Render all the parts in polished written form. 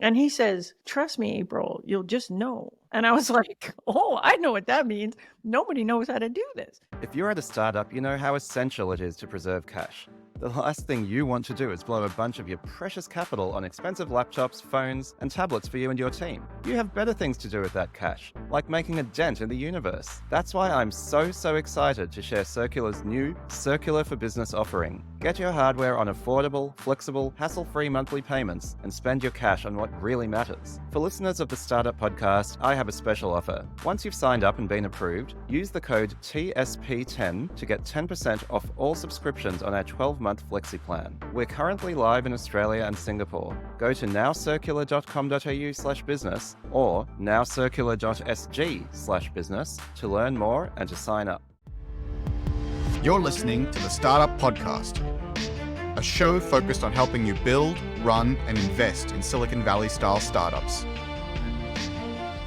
And he says, trust me, April, you'll just know. And I was like, oh, I know what that means. Nobody knows how to do this. If you're at a startup, you know how essential it is to preserve cash. The last thing you want to do is blow a bunch of your precious capital on expensive laptops, phones, and tablets for you and your team. You have better things to do with that cash, like making a dent in the universe. That's why I'm so excited to share Circular's new Circular for Business offering. Get your hardware on affordable, flexible, hassle-free monthly payments and spend your cash on what really matters. For listeners of the Startup Podcast, I have a special offer. Once you've signed up and been approved, use the code TSP10 to get 10% off all subscriptions on our 12-month Flexi plan. We're currently live in Australia and Singapore. Go to nowcircular.com.au/business or nowcircular.sg/business to learn more and to sign up. You're listening to the Startup Podcast, a show focused on helping you build, run, and invest in Silicon Valley-style startups.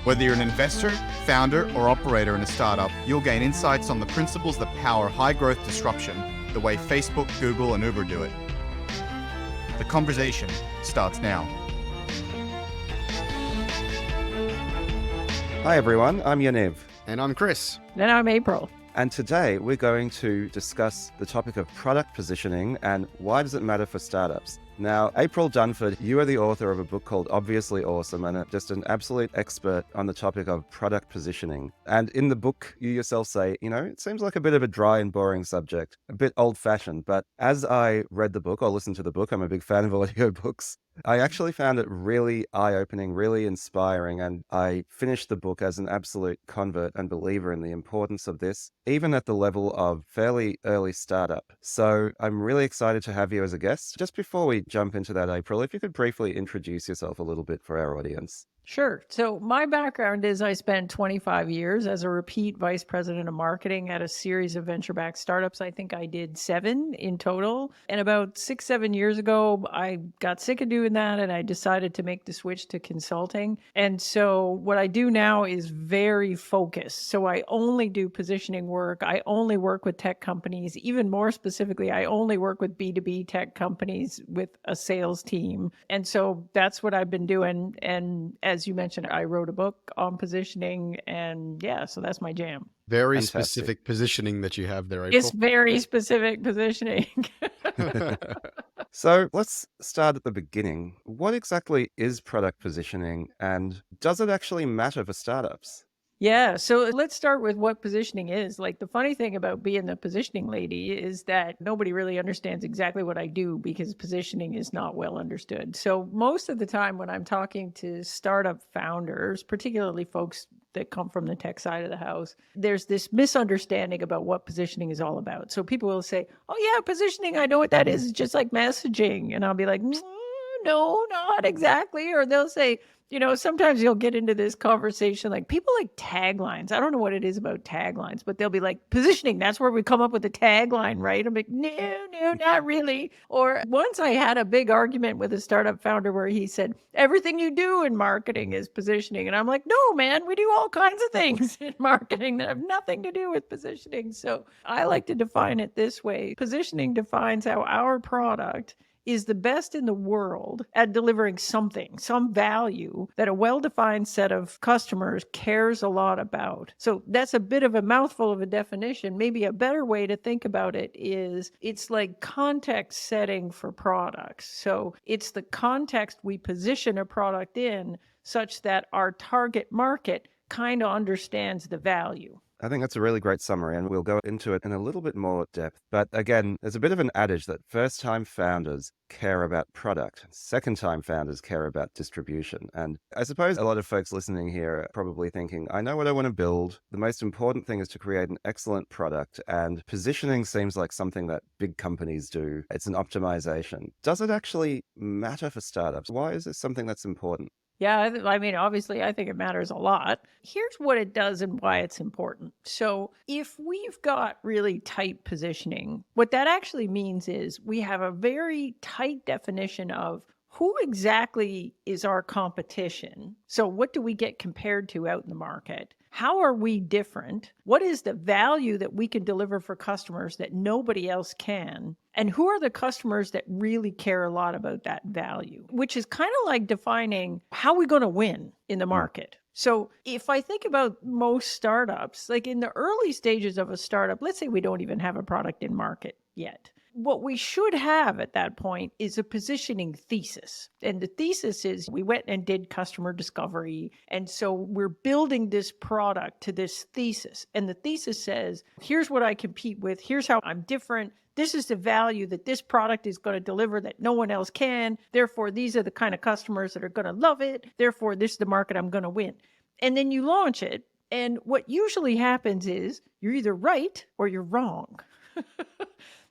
Whether you're an investor, founder, or operator in a startup, you'll gain insights on the principles that power high-growth disruption, the way Facebook, Google, and Uber do it. The conversation starts now. Hi everyone, I'm Yaniv. And I'm Chris. Then I'm April. And today we're going to discuss the topic of product positioning and why does it matter for startups. Now, April Dunford, you are the author of a book called Obviously Awesome and just an absolute expert on the topic of product positioning. And in the book, you yourself say, it seems like a bit of a dry and boring subject, a bit old-fashioned. But as I read the book or listened to the book, I'm a big fan of audio books, I actually found it really eye-opening, really inspiring, and I finished the book as an absolute convert and believer in the importance of this, even at the level of fairly early startup. So I'm really excited to have you as a guest. Just before we jump into that, April, if you could briefly introduce yourself a little bit for our audience. Sure. So my background is I spent 25 years as a repeat vice president of marketing at a series of venture-backed startups. I think I did 7 in total. And about 6-7 years ago, I got sick of doing that and I decided to make the switch to consulting. And so what I do now is very focused. So I only do positioning work. I only work with tech companies. Even more specifically, I only work with B2B tech companies with a sales team. And so that's what I've been doing. And as you mentioned, I wrote a book on positioning, and so that's my jam. Very Fantastic. specific positioning that you have there, April. It's very specific positioning. So let's start at the beginning. What exactly is product positioning, and does it actually matter for startups? Yeah, so let's start with what positioning is. Like, the funny thing about being the positioning lady is that nobody really understands exactly what I do because positioning is not well understood. So most of the time when I'm talking to startup founders, particularly folks that come from the tech side of the house, there's this misunderstanding about what positioning is all about. So people will say, oh yeah, positioning, I know what that is. It's just like messaging. And I'll be like, no, not exactly. Or they'll say, sometimes you'll get into this conversation, like people like taglines. I don't know what it is about taglines, but they'll be like, positioning, that's where we come up with the tagline, right? I'm like, no, not really. Or once I had a big argument with a startup founder where he said, everything you do in marketing is positioning. And I'm like, no, man, we do all kinds of things in marketing that have nothing to do with positioning. So I like to define it this way. Positioning defines how our product is the best in the world at delivering something, some value that a well-defined set of customers cares a lot about. So that's a bit of a mouthful of a definition. Maybe a better way to think about it is it's like context setting for products. So it's the context we position a product in such that our target market kind of understands the value. I think that's a really great summary, and we'll go into it in a little bit more depth. But again, there's a bit of an adage that first-time founders care about product, second-time founders care about distribution. And I suppose a lot of folks listening here are probably thinking, I know what I want to build. The most important thing is to create an excellent product, and positioning seems like something that big companies do. It's an optimization. Does it actually matter for startups? Why is this something that's important? Yeah, I mean, obviously, I think it matters a lot. Here's what it does and why it's important. So if we've got really tight positioning, what that actually means is we have a very tight definition of who exactly is our competition. So what do we get compared to out in the market? how are we different? What is the value that we can deliver for customers that nobody else can? And who are the customers that really care a lot about that value? Which is kind of like defining how we're going to win in the market. So if I think about most startups, like in the early stages of a startup, let's say we don't even have a product in market yet. What we should have at that point is a positioning thesis. And the thesis is we went and did customer discovery. And so we're building this product to this thesis. And the thesis says, here's what I compete with. Here's how I'm different. This is the value that this product is going to deliver that no one else can. Therefore, these are the kind of customers that are going to love it. Therefore, this is the market I'm going to win. And then you launch it. And what usually happens is you're either right or you're wrong.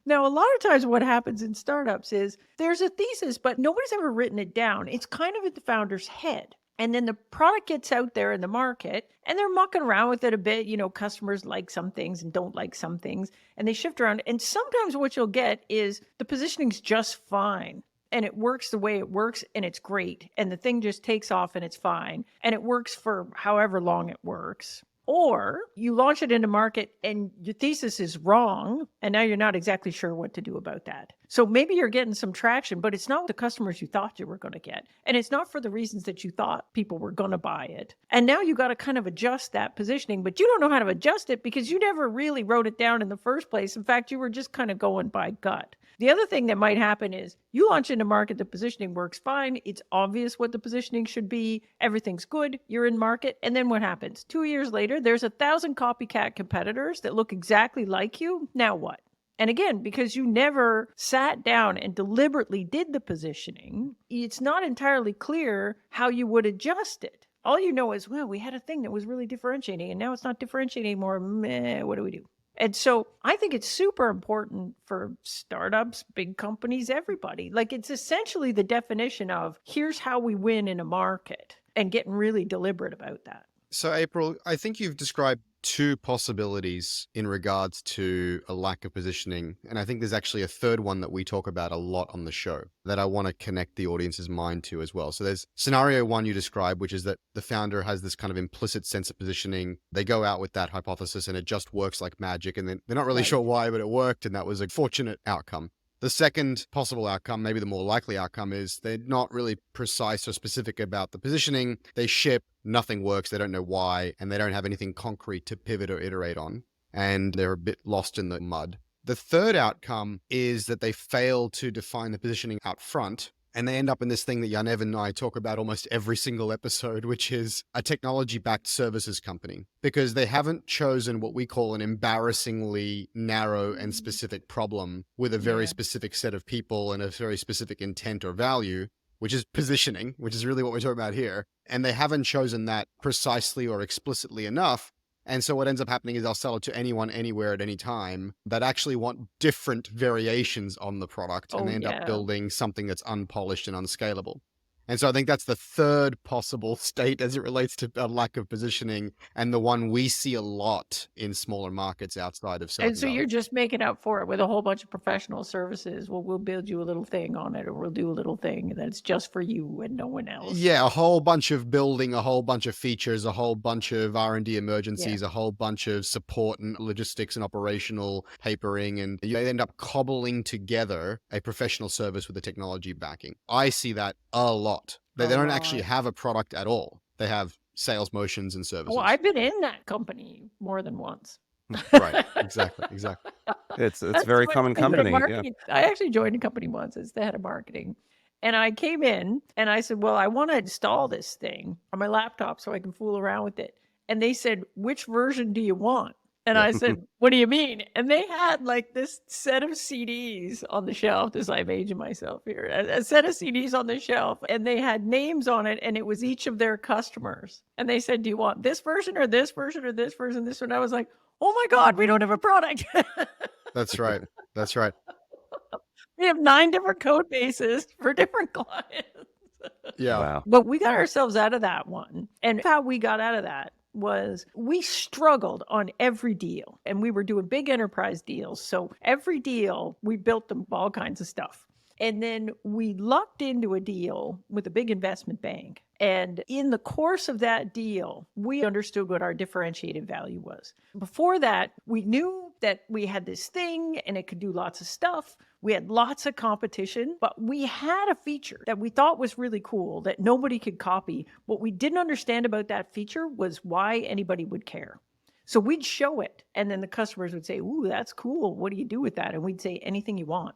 Now, a lot of times what happens in startups is there's a thesis, but nobody's ever written it down. It's kind of at the founder's head. And then the product gets out there in the market and they're mucking around with it a bit. You know, customers like some things and don't like some things, and they shift around. And sometimes what you'll get is the positioning's just fine. And it works the way it works, and it's great. And the thing just takes off and it's fine. And it works for however long it works. Or you launch it into market and your thesis is wrong, and now you're not exactly sure what to do about that. So maybe you're getting some traction, but it's not the customers you thought you were going to get. And it's not for the reasons that you thought people were going to buy it. And now you got to kind of adjust that positioning, but you don't know how to adjust it because you never really wrote it down in the first place. In fact, you were just kind of going by gut. The other thing that might happen is you launch into market, the positioning works fine. It's obvious what the positioning should be. Everything's good. You're in market. And then what happens? 2 years later, there's 1,000 copycat competitors that look exactly like you. Now what? And again, because you never sat down and deliberately did the positioning, it's not entirely clear how you would adjust it. All you know is, well, we had a thing that was really differentiating and now it's not differentiating anymore. Meh, what do we do? And so I think it's super important for startups, big companies, everybody. Like it's essentially the definition of here's how we win in a market and getting really deliberate about that. So April, I think you've described two possibilities in regards to a lack of positioning. And I think there's actually a third one that we talk about a lot on the show that I want to connect the audience's mind to as well. So there's scenario one you described, which is that the founder has this kind of implicit sense of positioning. They go out with that hypothesis and it just works like magic. And then they're not really sure why, but it worked. And that was a fortunate outcome. The second possible outcome, maybe the more likely outcome, is they're not really precise or specific about the positioning. They ship, nothing works, they don't know why, and they don't have anything concrete to pivot or iterate on, and they're a bit lost in the mud. The third outcome is that they fail to define the positioning out front, and they end up in this thing that Yaniv and I talk about almost every single episode, which is a technology-backed services company, because they haven't chosen what we call an embarrassingly narrow and specific problem with a very specific set of people and a very specific intent or value, which is positioning, which is really what we're talking about here. And they haven't chosen that precisely or explicitly enough. And so what ends up happening is they'll sell it to anyone, anywhere, at any time that actually want different variations on the product. And they end up building something that's unpolished and unscalable. And so I think that's the third possible state as it relates to a lack of positioning, and the one we see a lot in smaller markets outside of Silicon And so Valley. you're just making up for it with a whole bunch of professional services. Well, we'll build you a little thing on it, or we'll do a little thing that's just for you and no one else. Yeah, a whole bunch of building, a whole bunch of features, a whole bunch of R&D emergencies, a whole bunch of support and logistics and operational papering, and you end up cobbling together a professional service with a technology backing. I see that a lot. They don't actually have a product at all. They have sales motions and services. Well, I've been in that company more than once. Right, exactly. It's very common company. Yeah. I actually joined a company once as the head of marketing. And I came in and I said, well, I want to install this thing on my laptop so I can fool around with it. And they said, which version do you want? And I said, what do you mean? And they had like this set of CDs on the shelf. This, I'm aging myself here. A set of CDs on the shelf. And they had names on it. And it was each of their customers. And they said, do you want this version or this version or this version? This one. I was like, oh my God, we don't have a product. That's right. We have 9 different code bases for different clients. Yeah. Wow. But we got ourselves out of that one. And how we got out of that was we struggled on every deal, and we were doing big enterprise deals. So every deal, we built them all kinds of stuff. And then we lucked into a deal with a big investment bank. And in the course of that deal, we understood what our differentiated value was. Before that, we knew that we had this thing and it could do lots of stuff. We had lots of competition, but we had a feature that we thought was really cool that nobody could copy. What we didn't understand about that feature was why anybody would care. So we'd show it, and then the customers would say, "Ooh, that's cool. What do you do with that?" And we'd say, "Anything you want."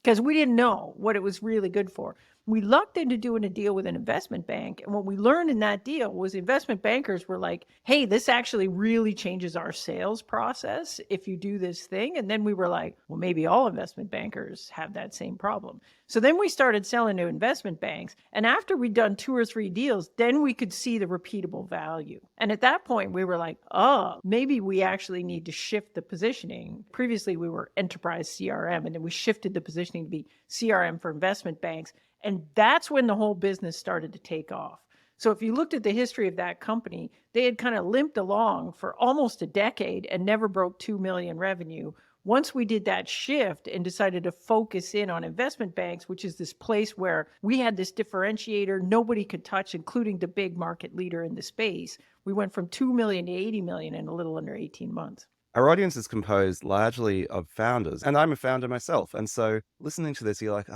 Because we didn't know what it was really good for. We lucked into doing a deal with an investment bank. And what we learned in that deal was investment bankers were like, hey, this actually really changes our sales process if you do this thing. And then we were like, well, maybe all investment bankers have that same problem. So then we started selling to investment banks. And after we'd done 2 or 3 deals, then we could see the repeatable value. And at that point, we were like, oh, maybe we actually need to shift the positioning. Previously, we were enterprise CRM, and then we shifted the positioning to be CRM for investment banks. And that's when the whole business started to take off. So if you looked at the history of that company, they had kind of limped along for almost a decade and never broke 2 million revenue. Once we did that shift and decided to focus in on investment banks, which is this place where we had this differentiator nobody could touch, including the big market leader in the space, we went from 2 million to 80 million in a little under 18 months. Our audience is composed largely of founders, and I'm a founder myself. And so listening to this, you're like,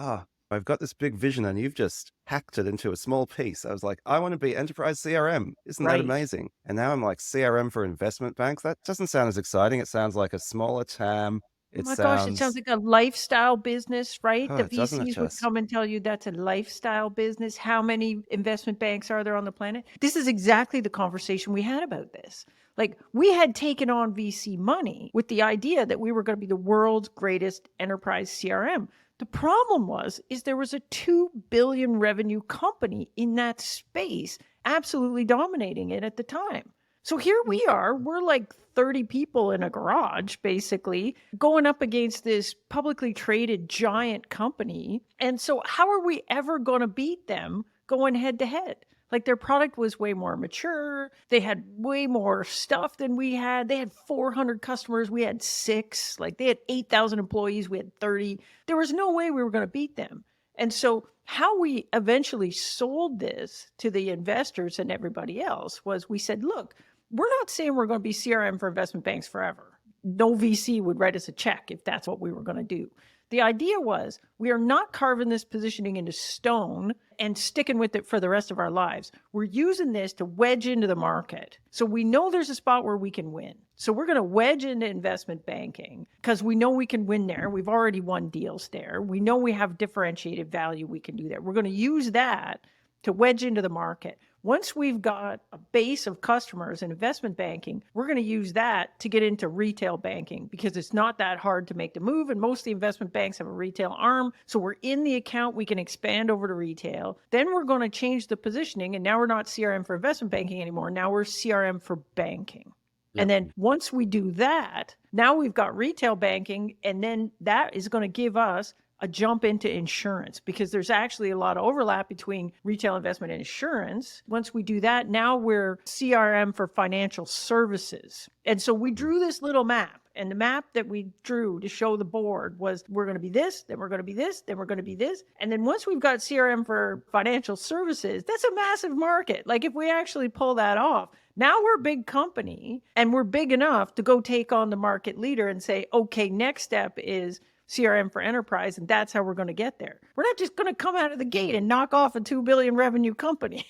I've got this big vision and you've just hacked it into a small piece. I was like, I want to be enterprise CRM. Isn't that amazing? And now I'm like, CRM for investment banks? That doesn't sound as exciting. It sounds like a smaller TAM. Gosh, it sounds like a lifestyle business, right? The doesn't it VCs would just? come and tell you that's a lifestyle business. How many investment banks are there on the planet? This is exactly the conversation we had about this. Like, we had taken on VC money with the idea that we were going to be the world's greatest enterprise CRM. The problem is there was a 2 billion revenue company in that space, absolutely dominating it at the time. So here we are, we're like 30 people in a garage, basically, going up against this publicly traded giant company. And so how are we ever going to beat them going head to head? Like, their product was way more mature. They had way more stuff than we had. They had 400 customers. We had 6. Like, they had 8,000 employees. We had 30. There was no way we were going to beat them. And so how we eventually sold this to the investors and everybody else was we said, look, we're not saying we're going to be CRM for investment banks forever. No VC would write us a check if that's what we were going to do. The idea was we are not carving this positioning into stone and sticking with it for the rest of our lives. We're using this to wedge into the market. So we know there's a spot where we can win. So we're going to wedge into investment banking because we know we can win there. We've already won deals there. We know we have differentiated value we can do there. We're going to use that to wedge into the market. Once we've got a base of customers in investment banking, we're going to use that to get into retail banking because it's not that hard to make the move. And most of the investment banks have a retail arm. So we're in the account, we can expand over to retail. Then we're going to change the positioning. And now we're not CRM for investment banking anymore. Now we're CRM for banking. Yep. And then once we do that, now we've got retail banking. And then that is going to give us a jump into insurance because there's actually a lot of overlap between retail investment and insurance. Once we do that, now we're CRM for financial services. And so we drew this little map. And the map that we drew to show the board was we're going to be this, then we're going to be this, then we're going to be this. And then once we've got CRM for financial services, that's a massive market. Like, if we actually pull that off, now we're a big company and we're big enough to go take on the market leader and say, okay, next step is CRM for enterprise, and that's how we're going to get there. We're not just going to come out of the gate and knock off a 2 billion revenue company.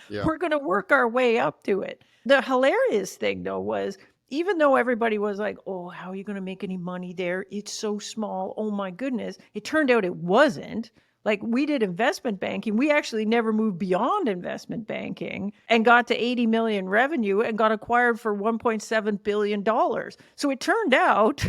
Yeah. We're going to work our way up to it. The hilarious thing, though, was even though everybody was like, oh, how are you going to make any money there? It's so small. Oh, my goodness. It turned out it wasn't. Like, we did investment banking. We actually never moved beyond investment banking and got to 80 million revenue and got acquired for $1.7 billion. So it turned out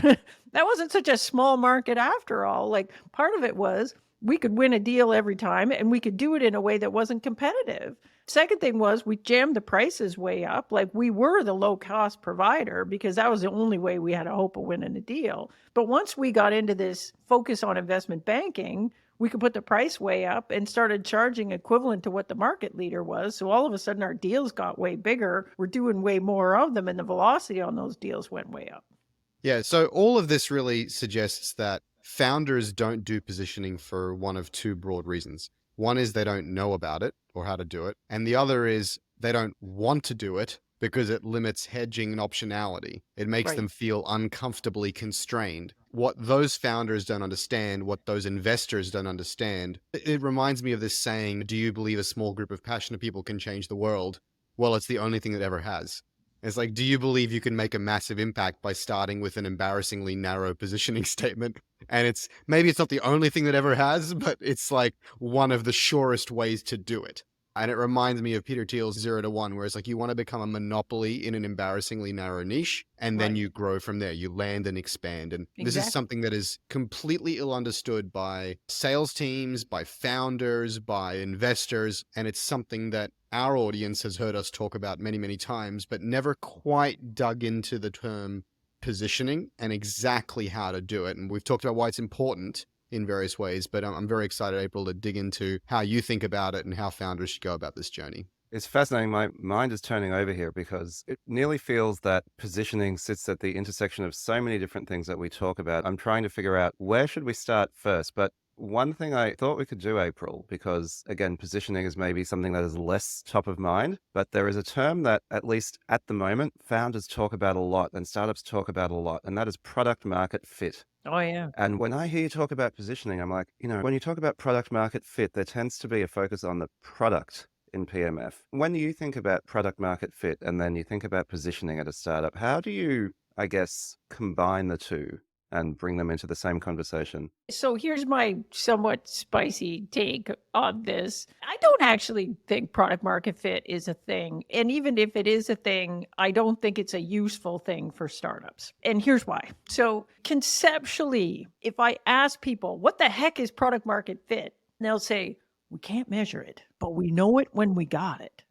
that wasn't such a small market after all. Like, part of it was we could win a deal every time and we could do it in a way that wasn't competitive. Second thing was we jammed the prices way up. Like, we were the low cost provider because that was the only way we had a hope of winning a deal. But once we got into this focus on investment banking, we could put the price way up and started charging equivalent to what the market leader was. So all of a sudden our deals got way bigger. We're doing way more of them and the velocity on those deals went way up. Yeah, so all of this really suggests that founders don't do positioning for one of two broad reasons. One is they don't know about it or how to do it, and the other is they don't want to do it because it limits hedging and optionality. It makes Right. them feel uncomfortably constrained. What those founders don't understand, what those investors don't understand, it reminds me of this saying, do you believe a small group of passionate people can change the world? Well, it's the only thing that ever has. It's like, do you believe you can make a massive impact by starting with an embarrassingly narrow positioning statement? And maybe it's not the only thing that ever has, but it's like one of the surest ways to do it. And it reminds me of Peter Thiel's 0 to 1, where it's like you want to become a monopoly in an embarrassingly narrow niche, and then Right. you grow from there. You land and expand. And this is Exactly. something that is completely ill understood by sales teams, by founders, by investors. And it's something that our audience has heard us talk about many, many times, but never quite dug into the term positioning and exactly how to do it. And we've talked about why it's important in various ways, but I'm very excited, April, to dig into how you think about it and how founders should go about this journey. It's fascinating. My mind is turning over here because it nearly feels that positioning sits at the intersection of so many different things that we talk about. I'm trying to figure out where should we start first. But one thing I thought we could do, April, because again, positioning is maybe something that is less top of mind, but there is a term that, at least at the moment, founders talk about a lot and startups talk about a lot, and that is product market fit. Oh, yeah. And when I hear you talk about positioning, I'm like, when you talk about product market fit, there tends to be a focus on the product in PMF. When you think about product market fit and then you think about positioning at a startup, how do you, I guess, combine the two and bring them into the same conversation? So here's my somewhat spicy take on this. I don't actually think product market fit is a thing. And even if it is a thing, I don't think it's a useful thing for startups. And here's why. So conceptually, if I ask people, what the heck is product market fit? They'll say, we can't measure it, but we know it when we got it.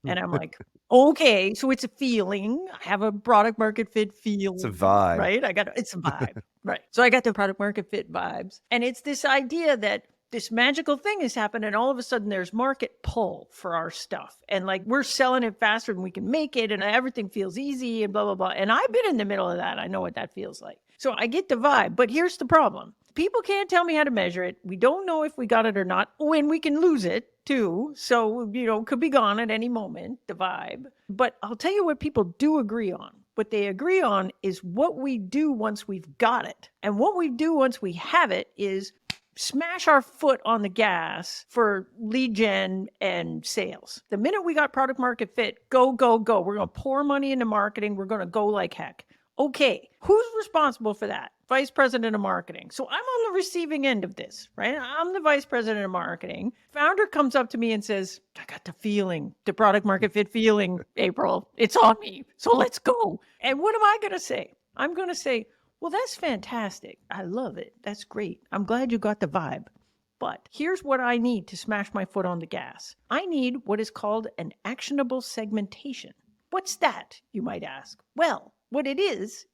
And I'm like, okay, so it's a feeling. I have a product market fit feel. It's a vibe. Right? It's a vibe. Right. So I got the product market fit vibes. And it's this idea that this magical thing has happened and all of a sudden there's market pull for our stuff. And like we're selling it faster than we can make it and everything feels easy and blah, blah, blah. And I've been in the middle of that. I know what that feels like. So I get the vibe, but here's the problem. People can't tell me how to measure it. We don't know if we got it or not. When we can lose it too. So, could be gone at any moment, the vibe. But I'll tell you what people do agree on. What they agree on is what we do once we've got it. And what we do once we have it is smash our foot on the gas for lead gen and sales. The minute we got product market fit, go, go, go. We're going to pour money into marketing. We're going to go like heck. Okay, who's responsible for that? Vice president of marketing. So I'm on the receiving end of this, right? I'm the vice president of marketing. Founder comes up to me and says, I got the feeling, the product market fit feeling, April. It's on me. So let's go. And what am I going to say? I'm going to say, well, that's fantastic. I love it. That's great. I'm glad you got the vibe. But here's what I need to smash my foot on the gas. I need what is called an actionable segmentation. What's that, you might ask? Well, what it is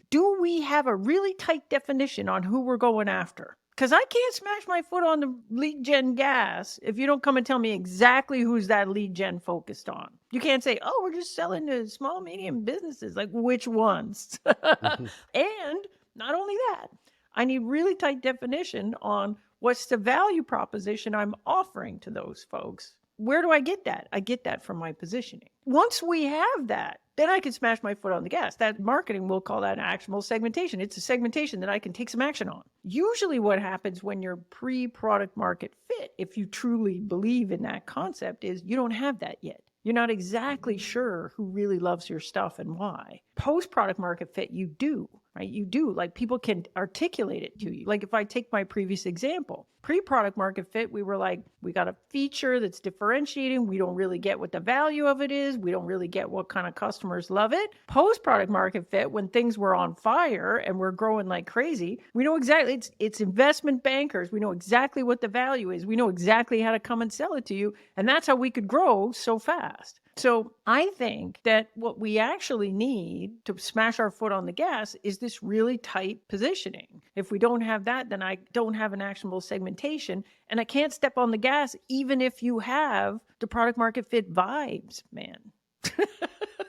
do we have a really tight definition on who we're going after? Because I can't smash my foot on the lead gen gas if you don't come and tell me exactly who's that lead gen focused on. You can't say, oh, we're just selling to small, medium businesses. Like, which ones? And not only that, I need really tight definition on what's the value proposition I'm offering to those folks. Where do I get that? I get that from my positioning. Once we have that, then I can smash my foot on the gas. That marketing will call that an actionable segmentation. It's a segmentation that I can take some action on. Usually what happens when you're pre-product market fit, if you truly believe in that concept, is you don't have that yet. You're not exactly sure who really loves your stuff and why. Post-product market fit, you do, right? You do. Like people can articulate it to you. Like if I take my previous example, pre-product market fit, we were like, we got a feature that's differentiating. We don't really get what the value of it is. We don't really get what kind of customers love it. Post-product market fit, when things were on fire and we're growing like crazy, we know exactly, it's investment bankers. We know exactly what the value is. We know exactly how to come and sell it to you. And that's how we could grow so fast. So I think that what we actually need to smash our foot on the gas is this really tight positioning. If we don't have that, then I don't have an actionable segmentation and I can't step on the gas even if you have the product market fit vibes, man.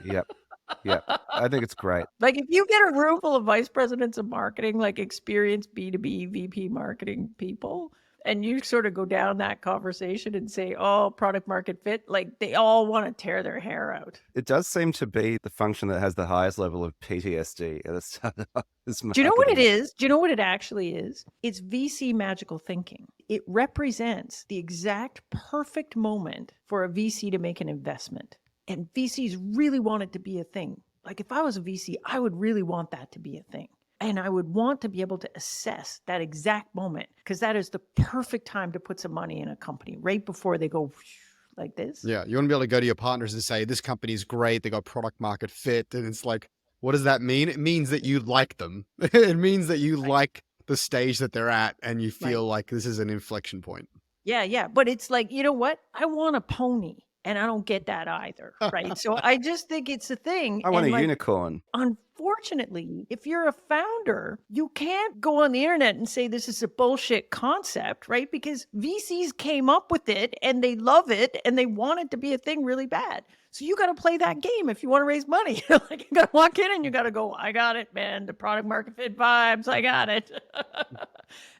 Yep. Yeah, I think it's great. Like if you get a room full of vice presidents of marketing, like experienced B2B VP marketing people, and you sort of go down that conversation and say, oh, product market fit, like they all want to tear their hair out. It does seem to be the function that has the highest level of PTSD at a startup. Is Do you know what it marketing. is? Do you know what it actually is? It's VC magical thinking. It represents the exact perfect moment for a VC to make an investment. And VCs really want it to be a thing. Like if I was a VC, I would really want that to be a thing. And I would want to be able to assess that exact moment because that is the perfect time to put some money in a company right before they go like this. Yeah, you want to be able to go to your partners and say, this company's great, they got product market fit. And it's like, what does that mean? It means that you like them. It means that you like the stage that they're at and you feel like this is an inflection point. Yeah. But it's like, you know what? I want a pony. And I don't get that either, right? So I just think it's a thing. I want and a unicorn. Unfortunately, if you're a founder, you can't go on the internet and say this is a bullshit concept, right? Because VCs came up with it and they love it and they want it to be a thing really bad. So you got to play that game if you want to raise money. Like you got to walk in and you got to go, I got it, man. The product market fit vibes. I got it.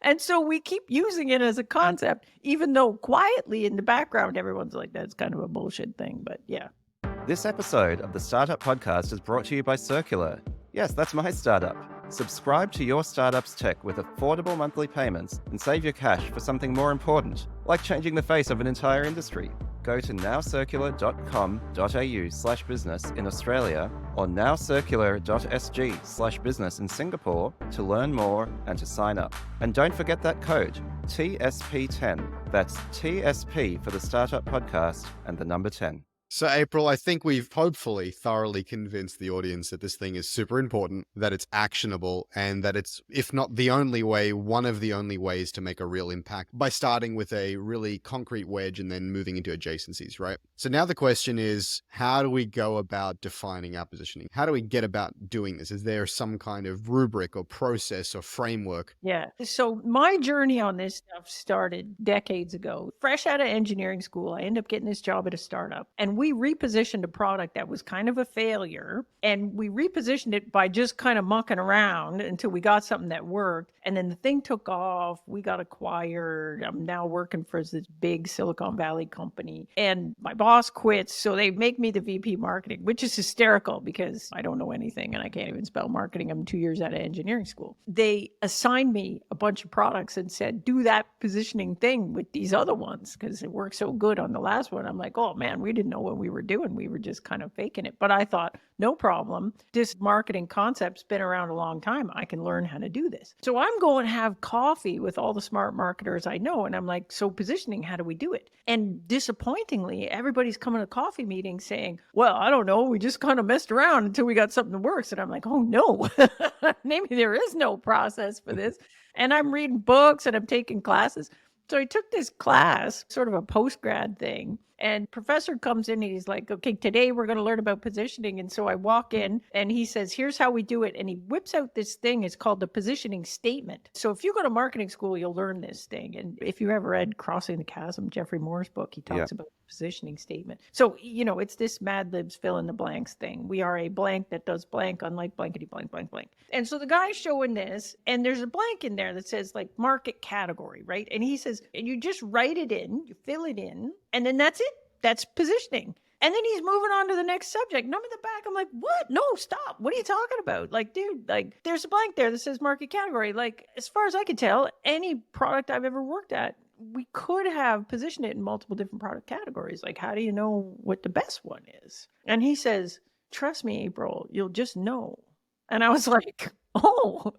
And so we keep using it as a concept, even though quietly in the background, everyone's like, that's kind of a bullshit thing. But yeah. This episode of the Startup Podcast is brought to you by Circular. Yes, that's my startup. Subscribe to your startup's tech with affordable monthly payments and save your cash for something more important, like changing the face of an entire industry. Go to nowcircular.com.au/business in Australia or nowcircular.sg/business in Singapore to learn more and to sign up. And don't forget that code, TSP10. That's TSP for the Startup Podcast and the number 10. So, April, I think we've hopefully thoroughly convinced the audience that this thing is super important, that it's actionable, and that it's, if not the only way, one of the only ways to make a real impact by starting with a really concrete wedge and then moving into adjacencies, right? So now the question is, how do we go about defining our positioning? How do we get about doing this? Is there some kind of rubric or process or framework? Yeah. So my journey on this stuff started decades ago. Fresh out of engineering school, I ended up getting this job at a startup. And we repositioned a product that was kind of a failure. And we repositioned it by just kind of mucking around until we got something that worked. And then the thing took off. We got acquired. I'm now working for this big Silicon Valley company. And my boss quits. So they make me the VP marketing, which is hysterical because I don't know anything and I can't even spell marketing. I'm 2 years out of engineering school. They assigned me a bunch of products and said, do that positioning thing with these other ones because it worked so good on the last one. I'm like, oh man, we didn't know what we were doing. We were just kind of faking it. But I thought, no problem. This marketing concept's been around a long time. I can learn how to do this. So I'm going to have coffee with all the smart marketers I know. And I'm like, so positioning, how do we do it? And disappointingly, everybody's coming to coffee meetings saying, well, I don't know. We just kind of messed around until we got something that works. And I'm like, oh no, maybe there is no process for this. And I'm reading books and I'm taking classes. So I took this class, sort of a post-grad thing, and professor comes in and he's like, okay, today we're going to learn about positioning. And so I walk in and he says, here's how we do it. And he whips out this thing. It's called the positioning statement. So if you go to marketing school, you'll learn this thing. And if you ever read Crossing the Chasm, Jeffrey Moore's book, he talks about the positioning statement. So, you know, it's this Mad Libs fill in the blanks thing. We are a blank that does blank, unlike blankety blank, blank, blank. And so the guy's showing this and there's a blank in there that says like market category, right? And he says, and you just write it in, you fill it in, and then that's it. That's positioning. And then he's moving on to the next subject. And I'm in the back. I'm like, what? No, stop. What are you talking about? Like, dude, like there's a blank there that says market category. Like, as far as I can tell, any product I've ever worked at, we could have positioned it in multiple different product categories. Like, how do you know what the best one is? And he says, trust me, April, you'll just know. And I was like, oh,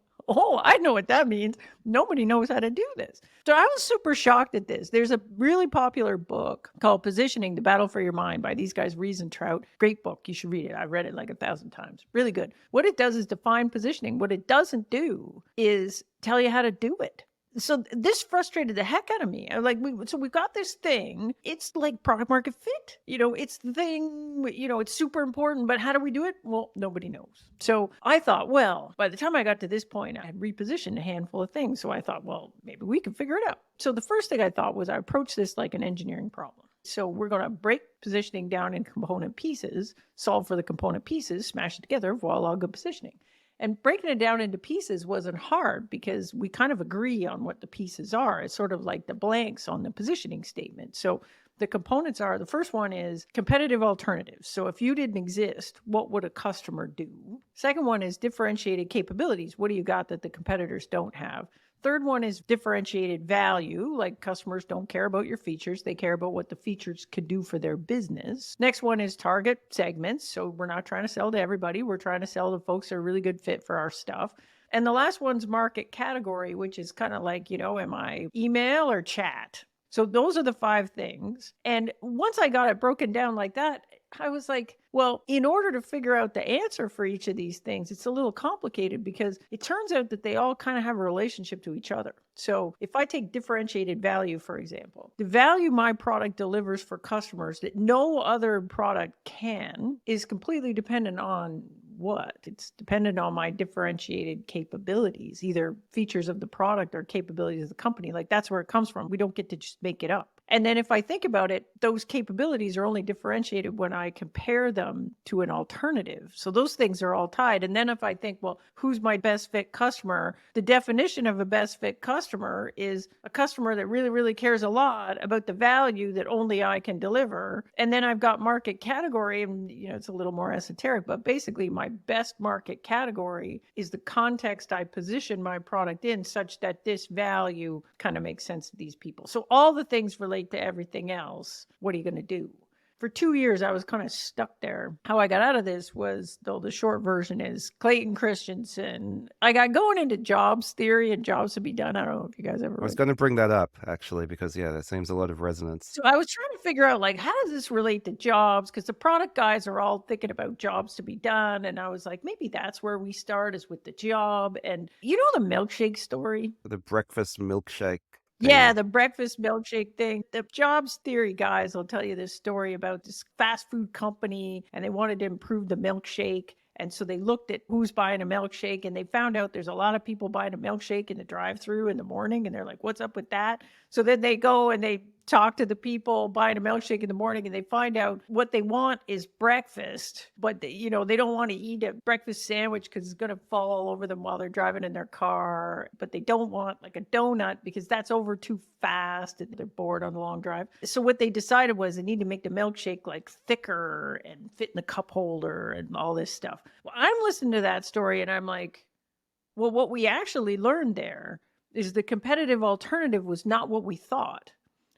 I know what that means. Nobody knows how to do this. So I was super shocked at this. There's a really popular book called Positioning, The Battle for Your Mind by these guys, Rees and Trout. Great book. You should read it. I've read it like 1,000 times. Really good. What it does is define positioning. What it doesn't do is tell you how to do it. So this frustrated the heck out of me. Like, we've got this thing. It's like product market fit. You know, it's the thing, you know, it's super important, but how do we do it? Well, nobody knows. So I thought, well, by the time I got to this point, I had repositioned a handful of things. So I thought, well, maybe we can figure it out. So the first thing I thought was I approached this like an engineering problem. So we're going to break positioning down in component pieces, solve for the component pieces, smash it together, voila, good positioning. And breaking it down into pieces wasn't hard because we kind of agree on what the pieces are. It's sort of like the blanks on the positioning statement. So the components are, the first one is competitive alternatives. So if you didn't exist, what would a customer do? Second one is differentiated capabilities. What do you got that the competitors don't have? Third one is differentiated value, like customers don't care about your features. They care about what the features could do for their business. Next one is target segments. So we're not trying to sell to everybody. We're trying to sell to folks that are a really good fit for our stuff. And the last one's market category, which is kind of like, am I email or chat? So those are the 5 things. And once I got it broken down like that, I was like, well, in order to figure out the answer for each of these things, it's a little complicated because it turns out that they all kind of have a relationship to each other. So if I take differentiated value, for example, the value my product delivers for customers that no other product can is completely dependent on what? It's dependent on my differentiated capabilities, either features of the product or capabilities of the company. Like that's where it comes from. We don't get to just make it up. And then if I think about it, those capabilities are only differentiated when I compare them to an alternative. So those things are all tied. And then if I think, well, who's my best fit customer? The definition of a best fit customer is a customer that really, really cares a lot about the value that only I can deliver. And then I've got market category, and it's a little more esoteric, but basically my best market category is the context I position my product in such that this value kind of makes sense to these people. So all the things relate to everything else. What are you going to do? For 2 years, I was kind of stuck there. How I got out of this was, though the short version is Clayton Christensen. I got going into jobs theory and jobs to be done. I don't know if you guys ever I was read. going to bring that up, actually, because, there seems a lot of resonance. So I was trying to figure out, how does this relate to jobs? Because the product guys are all thinking about jobs to be done. And I was like, maybe that's where we start, is with the job. And the milkshake story? The breakfast milkshake. Yeah, the breakfast milkshake thing. The jobs theory guys will tell you this story about this fast food company, and they wanted to improve the milkshake. And so they looked at who's buying a milkshake, and they found out there's a lot of people buying a milkshake in the drive-thru in the morning. And they're like, what's up with that? So then they go and they talk to the people buying a milkshake in the morning, and they find out what they want is breakfast, but they don't want to eat a breakfast sandwich because it's going to fall all over them while they're driving in their car. But they don't want like a donut because that's over too fast and they're bored on the long drive. So what they decided was they need to make the milkshake like thicker and fit in the cup holder and all this stuff. Well, I'm listening to that story and I'm like, well, what we actually learned there is the competitive alternative was not what we thought.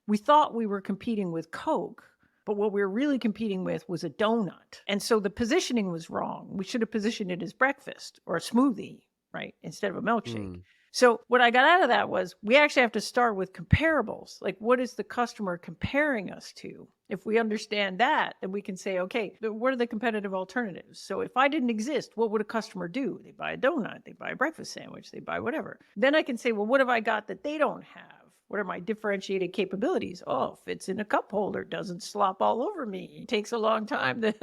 We thought we were competing with Coke, but what we were really competing with was a donut. And so the positioning was wrong. We should have positioned it as breakfast or a smoothie, right? Instead of a milkshake. So what I got out of that was we actually have to start with comparables. Like, what is the customer comparing us to? If we understand that, then we can say, okay, what are the competitive alternatives? So if I didn't exist, what would a customer do? They buy a donut, they buy a breakfast sandwich, they buy whatever. Then I can say, well, what have I got that they don't have? What are my differentiated capabilities? Oh, fits in a cup holder, doesn't slop all over me. It takes a long time to,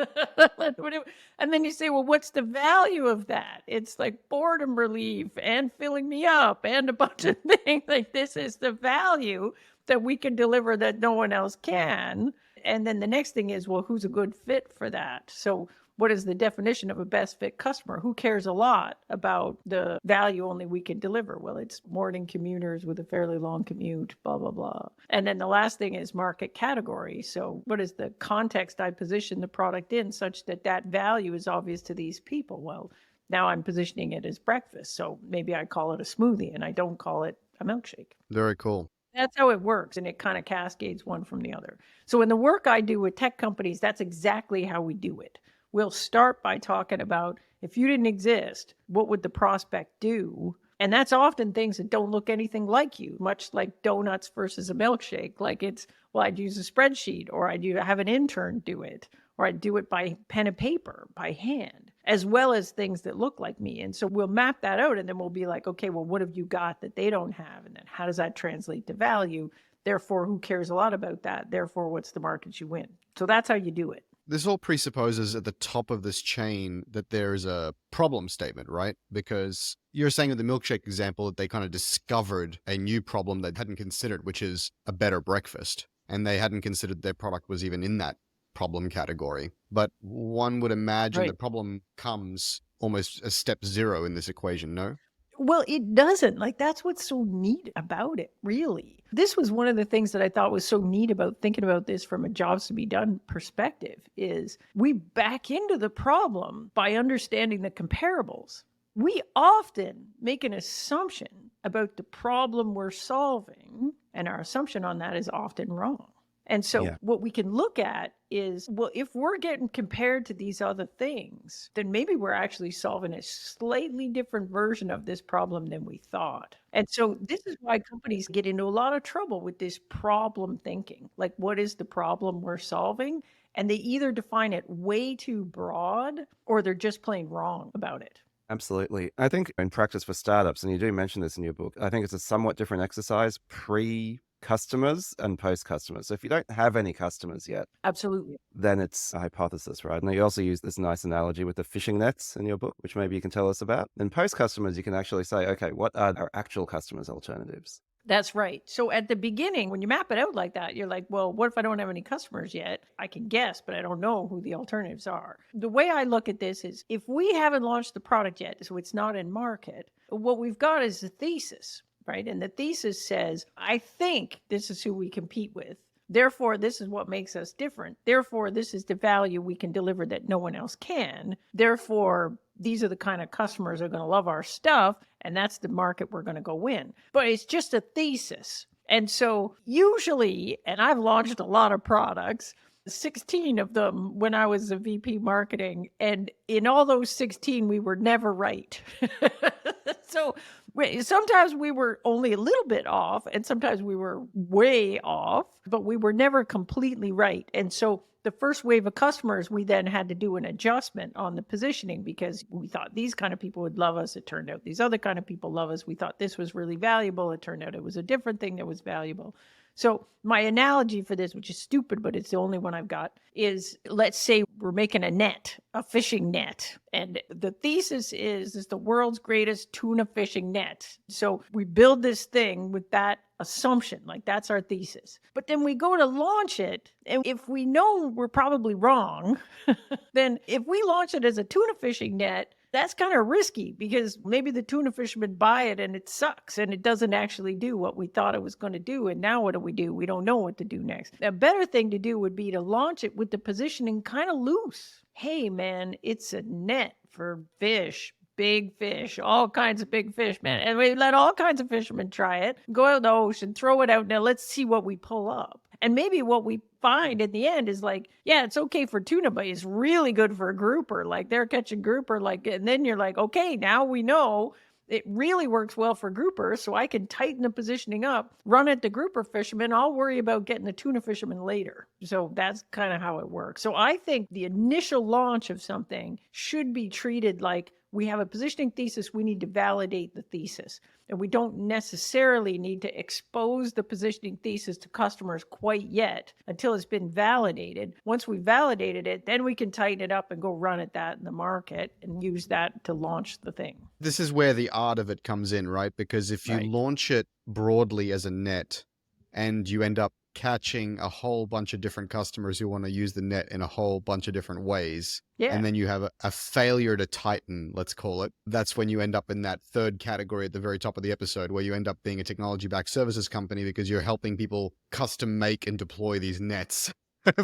and then you say, well, what's the value of that? It's like boredom relief and filling me up and a bunch of things. Like, this is the value that we can deliver that no one else can. And then the next thing is, well, who's a good fit for that? So what is the definition of a best fit customer? Who cares a lot about the value only we can deliver? Well, it's morning commuters with a fairly long commute, blah, blah, blah. And then the last thing is market category. So what is the context I position the product in such that that value is obvious to these people? Well, now I'm positioning it as breakfast. So maybe I call it a smoothie and I don't call it a milkshake. Very cool. That's how it works. And it kind of cascades one from the other. So in the work I do with tech companies, that's exactly how we do it. We'll start by talking about, if you didn't exist, what would the prospect do? And that's often things that don't look anything like you, much like donuts versus a milkshake. Like it's, well, I'd use a spreadsheet, or I'd have an intern do it, or I'd do it by pen and paper, by hand, as well as things that look like me. And so we'll map that out, and then we'll be like, okay, well, what have you got that they don't have? And then how does that translate to value? Therefore, who cares a lot about that? Therefore, what's the market you win? So that's how you do it. This all presupposes at the top of this chain that there is a problem statement, right? Because you're saying with the milkshake example that they kind of discovered a new problem they hadn't considered, which is a better breakfast. and they hadn't considered their product was even in that problem category. But one would imagine Right. the problem comes almost as step zero in this equation, no? Well, it doesn't. Like, that's what's so neat about it, really. This was one of the things that I thought was so neat about thinking about this from a jobs to be done perspective is we back into the problem by understanding the comparables. We often make an assumption about the problem we're solving, and our assumption on that is often wrong. And so Yeah. what we can look at is, well, if we're getting compared to these other things, then maybe we're actually solving a slightly different version of this problem than we thought. And so this is why companies get into a lot of trouble with this problem thinking. Like, what is the problem we're solving? And they either define it way too broad or they're just plain wrong about it. Absolutely. I think in practice for startups, and you do mention this in your book, I think it's a somewhat different exercise pre-customers and post-customers. So if you don't have any customers yet, Absolutely. then it's a hypothesis, right? And you also use this nice analogy with the fishing nets in your book, which maybe you can tell us about. In post-customers, you can actually say, okay, what are our actual customers' alternatives? That's right. So at the beginning, when you map it out like that, you're like, well, what if I don't have any customers yet? I can guess, but I don't know who the alternatives are. The way I look at this is if we haven't launched the product yet, so it's not in market, what we've got is the thesis, right? And the thesis says, I think this is who we compete with. Therefore, this is what makes us different. Therefore, this is the value we can deliver that no one else can. Therefore, these are the kind of customers who are going to love our stuff, and that's the market we're going to go win. But it's just a thesis. And so usually, and I've launched a lot of products, 16 of them when I was a VP marketing, and in all those 16, we were never right. So sometimes we were only a little bit off, and sometimes we were way off, but we were never completely right. And so the first wave of customers, we then had to do an adjustment on the positioning because we thought these kind of people would love us. It turned out these other kind of people love us. We thought this was really valuable. It turned out it was a different thing that was valuable. So my analogy for this, which is stupid, but it's the only one I've got, is let's say we're making a net, a fishing net. And the thesis is the world's greatest tuna fishing net. So we build this thing with that assumption, like that's our thesis. But then we go to launch it, and if we know we're probably wrong, then if we launch it as a tuna fishing net, that's kind of risky because maybe the tuna fishermen buy it and it sucks and it doesn't actually do what we thought it was going to do. And now what do? We don't know what to do next. A better thing to do would be to launch it with the positioning kind of loose. Hey, man, it's a net for fish. Big fish, all kinds of big fish, man. And we let all kinds of fishermen try it, go out in the ocean, throw it out. Now let's see what we pull up. And maybe what we find in the end is like, yeah, it's okay for tuna, but it's really good for a grouper. Like they're catching grouper, like, and then you're like, okay, now we know it really works well for groupers. So I can tighten the positioning up, run at the grouper fishermen. I'll worry about getting the tuna fishermen later. So that's kind of how it works. So I think the initial launch of something should be treated like we have a positioning thesis. We need to validate the thesis. And we don't necessarily need to expose the positioning thesis to customers quite yet until it's been validated. Once we validated it, then we can tighten it up and go run at that in the market and use that to launch the thing. This is where the art of it comes in, right? Because if you Right. launch it broadly as a net and you end up catching a whole bunch of different customers who want to use the net in a whole bunch of different ways, Yeah. and then you have a failure to tighten, let's call it, that's when you end up in that third category at the very top of the episode, where you end up being a technology-backed services company because you're helping people custom make and deploy these nets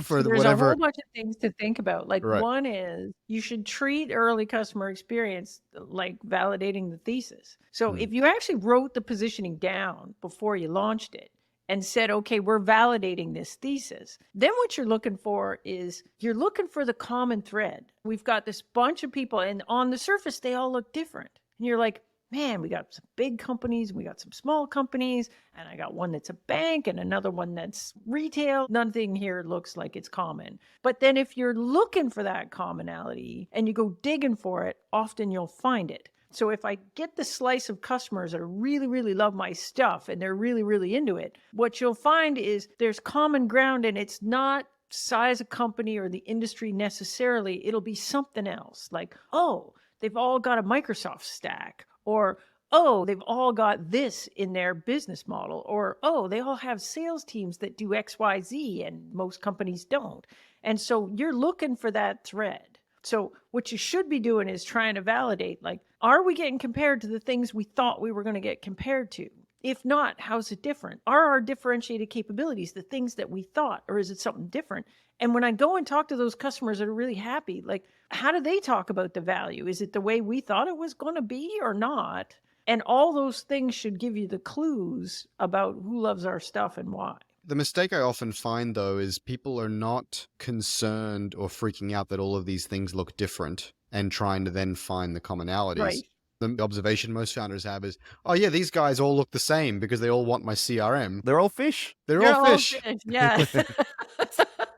for There's whatever. a whole bunch of things to think about. Like Right. one is you should treat early customer experience like validating the thesis. So if you actually wrote the positioning down before you launched it and said, okay, we're validating this thesis, then what you're looking for is you're looking for the common thread. We've got this bunch of people and on the surface, they all look different. And you're like, man, we got some big companies, we got some small companies, and I got one that's a bank and another one that's retail. Nothing here looks like it's common. But then if you're looking for that commonality and you go digging for it, often you'll find it. So if I get the slice of customers that really, really love my stuff and they're really, really into it, what you'll find is there's common ground and it's not size of company or the industry necessarily. It'll be something else like, oh, they've all got a Microsoft stack. Or, oh, they've all got this in their business model, or, oh, they all have sales teams that do XYZ and most companies don't. And so you're looking for that thread. So what you should be doing is trying to validate, like, are we getting compared to the things we thought we were going to get compared to? If not, how's it different? Are our differentiated capabilities the things that we thought, or is it something different? And when I go and talk to those customers that are really happy, like, how do they talk about the value? Is it the way we thought it was going to be or not? And all those things should give you the clues about who loves our stuff and why. The mistake I often find, though, is people are not concerned or freaking out that all of these things look different and trying to then find the commonalities. Right. The observation most founders have is, oh yeah, these guys all look the same because they all want my CRM. They're all fish. They're You're all fish. Yeah.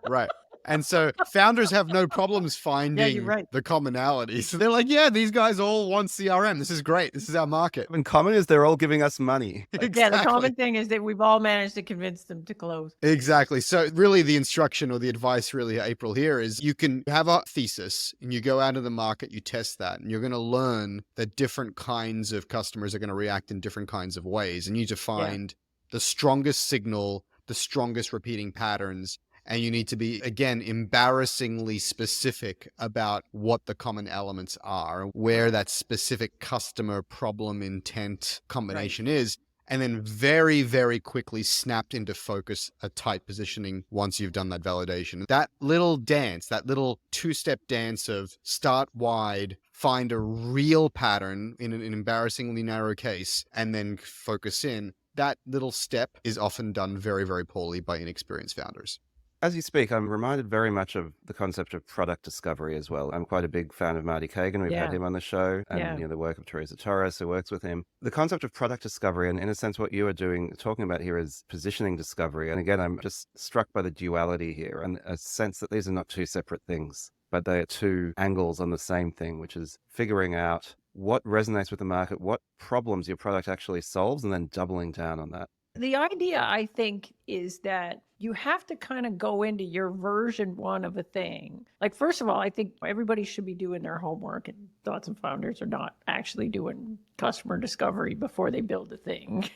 Right. And so founders have no problems finding right. the commonalities. So they're like, yeah, these guys all want CRM. This is great. This is our market. In common is they're all giving us money. Yeah, the common thing is that we've all managed to convince them to close. Exactly. So really the instruction or the advice really, April, here is you can have a thesis and you go out into the market, you test that, and you're going to learn that different kinds of customers are going to react in different kinds of ways. And you need to find the strongest signal, the strongest repeating patterns. And you need to be, again, embarrassingly specific about what the common elements are, where that specific customer problem intent combination is, and then very, very quickly snapped into focus a tight positioning once you've done that validation. That little dance, that little two-step dance of start wide, find a real pattern in an embarrassingly narrow case, and then focus in, that little step is often done very, very poorly by inexperienced founders. As you speak, I'm reminded very much of the concept of product discovery as well. I'm quite a big fan of Marty Kagan. We've had him on the show, and the work of Teresa Torres, who works with him. The concept of product discovery, and in a sense, what you are talking about here is positioning discovery. And again, I'm just struck by the duality here and a sense that these are not two separate things, but they are two angles on the same thing, which is figuring out what resonates with the market, what problems your product actually solves, and then doubling down on that. The idea, I think, is that you have to kind of go into your version one of a thing. Like, first of all, I think everybody should be doing their homework, and thoughts and founders are not actually doing customer discovery before they build the thing.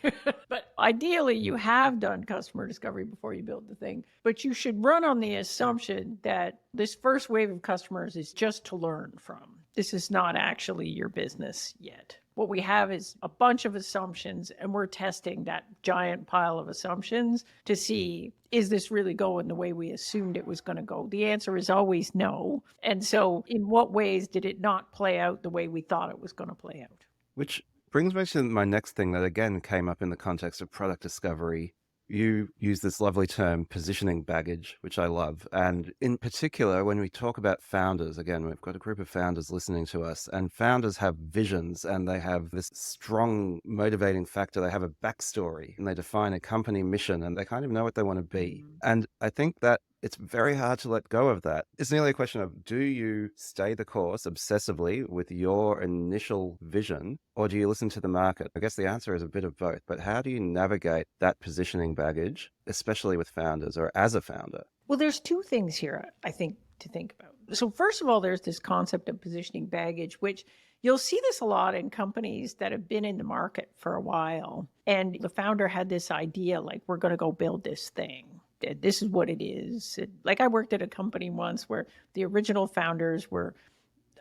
But ideally, you have done customer discovery before you build the thing. But you should run on the assumption that this first wave of customers is just to learn from. This is not actually your business yet. What we have is a bunch of assumptions, and we're testing that giant pile of assumptions to see, is this really going the way we assumed it was going to go? The answer is always no. And so in what ways did it not play out the way we thought it was going to play out? Which brings me to my next thing that again came up in the context of product discovery. You use this lovely term, positioning baggage, which I love. And in particular, when we talk about founders, again, we've got a group of founders listening to us, and founders have visions and they have this strong motivating factor. They have a backstory and they define a company mission and they kind of know what they want to be. And I think that it's very hard to let go of that. It's nearly a question of, do you stay the course obsessively with your initial vision, or do you listen to the market? I guess the answer is a bit of both, but how do you navigate that positioning baggage, especially with founders or as a founder? Well, there's two things here, I think, to think about. So first of all, there's this concept of positioning baggage, which you'll see this a lot in companies that have been in the market for a while. And the founder had this idea, like, we're going to go build this thing. This is what it is. Like, I worked at a company once where the original founders were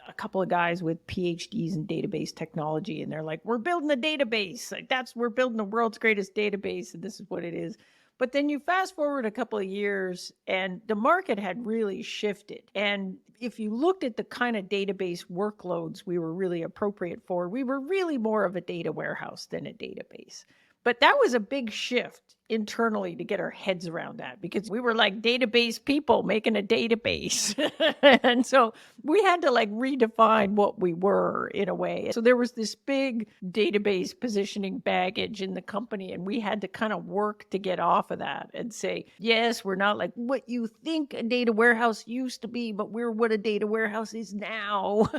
a couple of guys with PhDs in database technology. And they're like, we're building a database. Like, we're building the world's greatest database. And this is what it is. But then you fast forward a couple of years and the market had really shifted. And if you looked at the kind of database workloads we were really appropriate for, we were really more of a data warehouse than a database. But that was a big shift internally to get our heads around that, because we were like database people making a database. And so we had to like redefine what we were in a way. So there was this big database positioning baggage in the company, and we had to kind of work to get off of that and say, yes, we're not like what you think a data warehouse used to be, but we're what a data warehouse is now.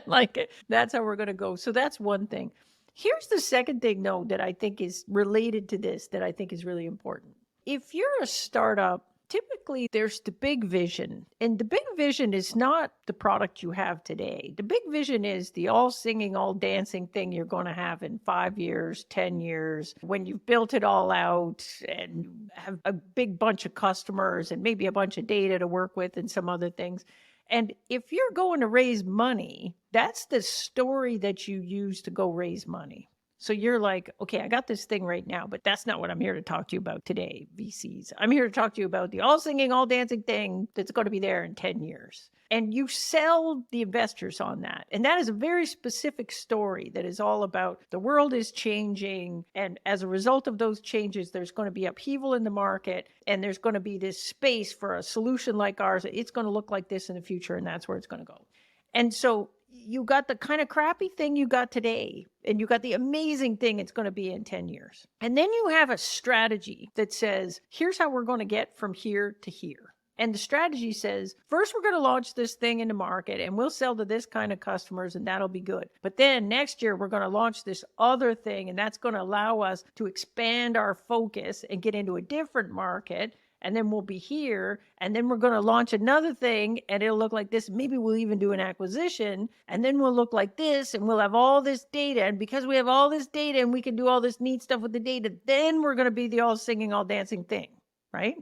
Like, that's how we're going to go. So that's one thing. Here's the second thing, though, that I think is related to this, that I think is really important. If you're a startup Typically, there's the big vision. And the big vision is not the product you have today. The big vision is the all singing, all dancing thing you're going to have in 5 years, 10 years, when you've built it all out and have a big bunch of customers and maybe a bunch of data to work with and some other things. And if you're going to raise money, that's the story that you use to go raise money. So you're like, okay, I got this thing right now, but that's not what I'm here to talk to you about today, VCs. I'm here to talk to you about the all singing, all dancing thing that's going to be there in 10 years. And you sell the investors on that. And that is a very specific story that is all about the world is changing. And as a result of those changes, there's going to be upheaval in the market. And there's going to be this space for a solution like ours. It's going to look like this in the future. And that's where it's going to go. And so you got the kind of crappy thing you got today, and you got the amazing thing it's going to be in 10 years. And then you have a strategy that says, here's how we're going to get from here to here. And the strategy says, first, we're going to launch this thing into market and we'll sell to this kind of customers and that'll be good. But then next year, we're going to launch this other thing and that's going to allow us to expand our focus and get into a different market. And then we'll be here, and then we're going to launch another thing, and it'll look like this. Maybe we'll even do an acquisition, and then we'll look like this, and we'll have all this data. And because we have all this data and we can do all this neat stuff with the data, then we're going to be the all singing, all dancing thing, right?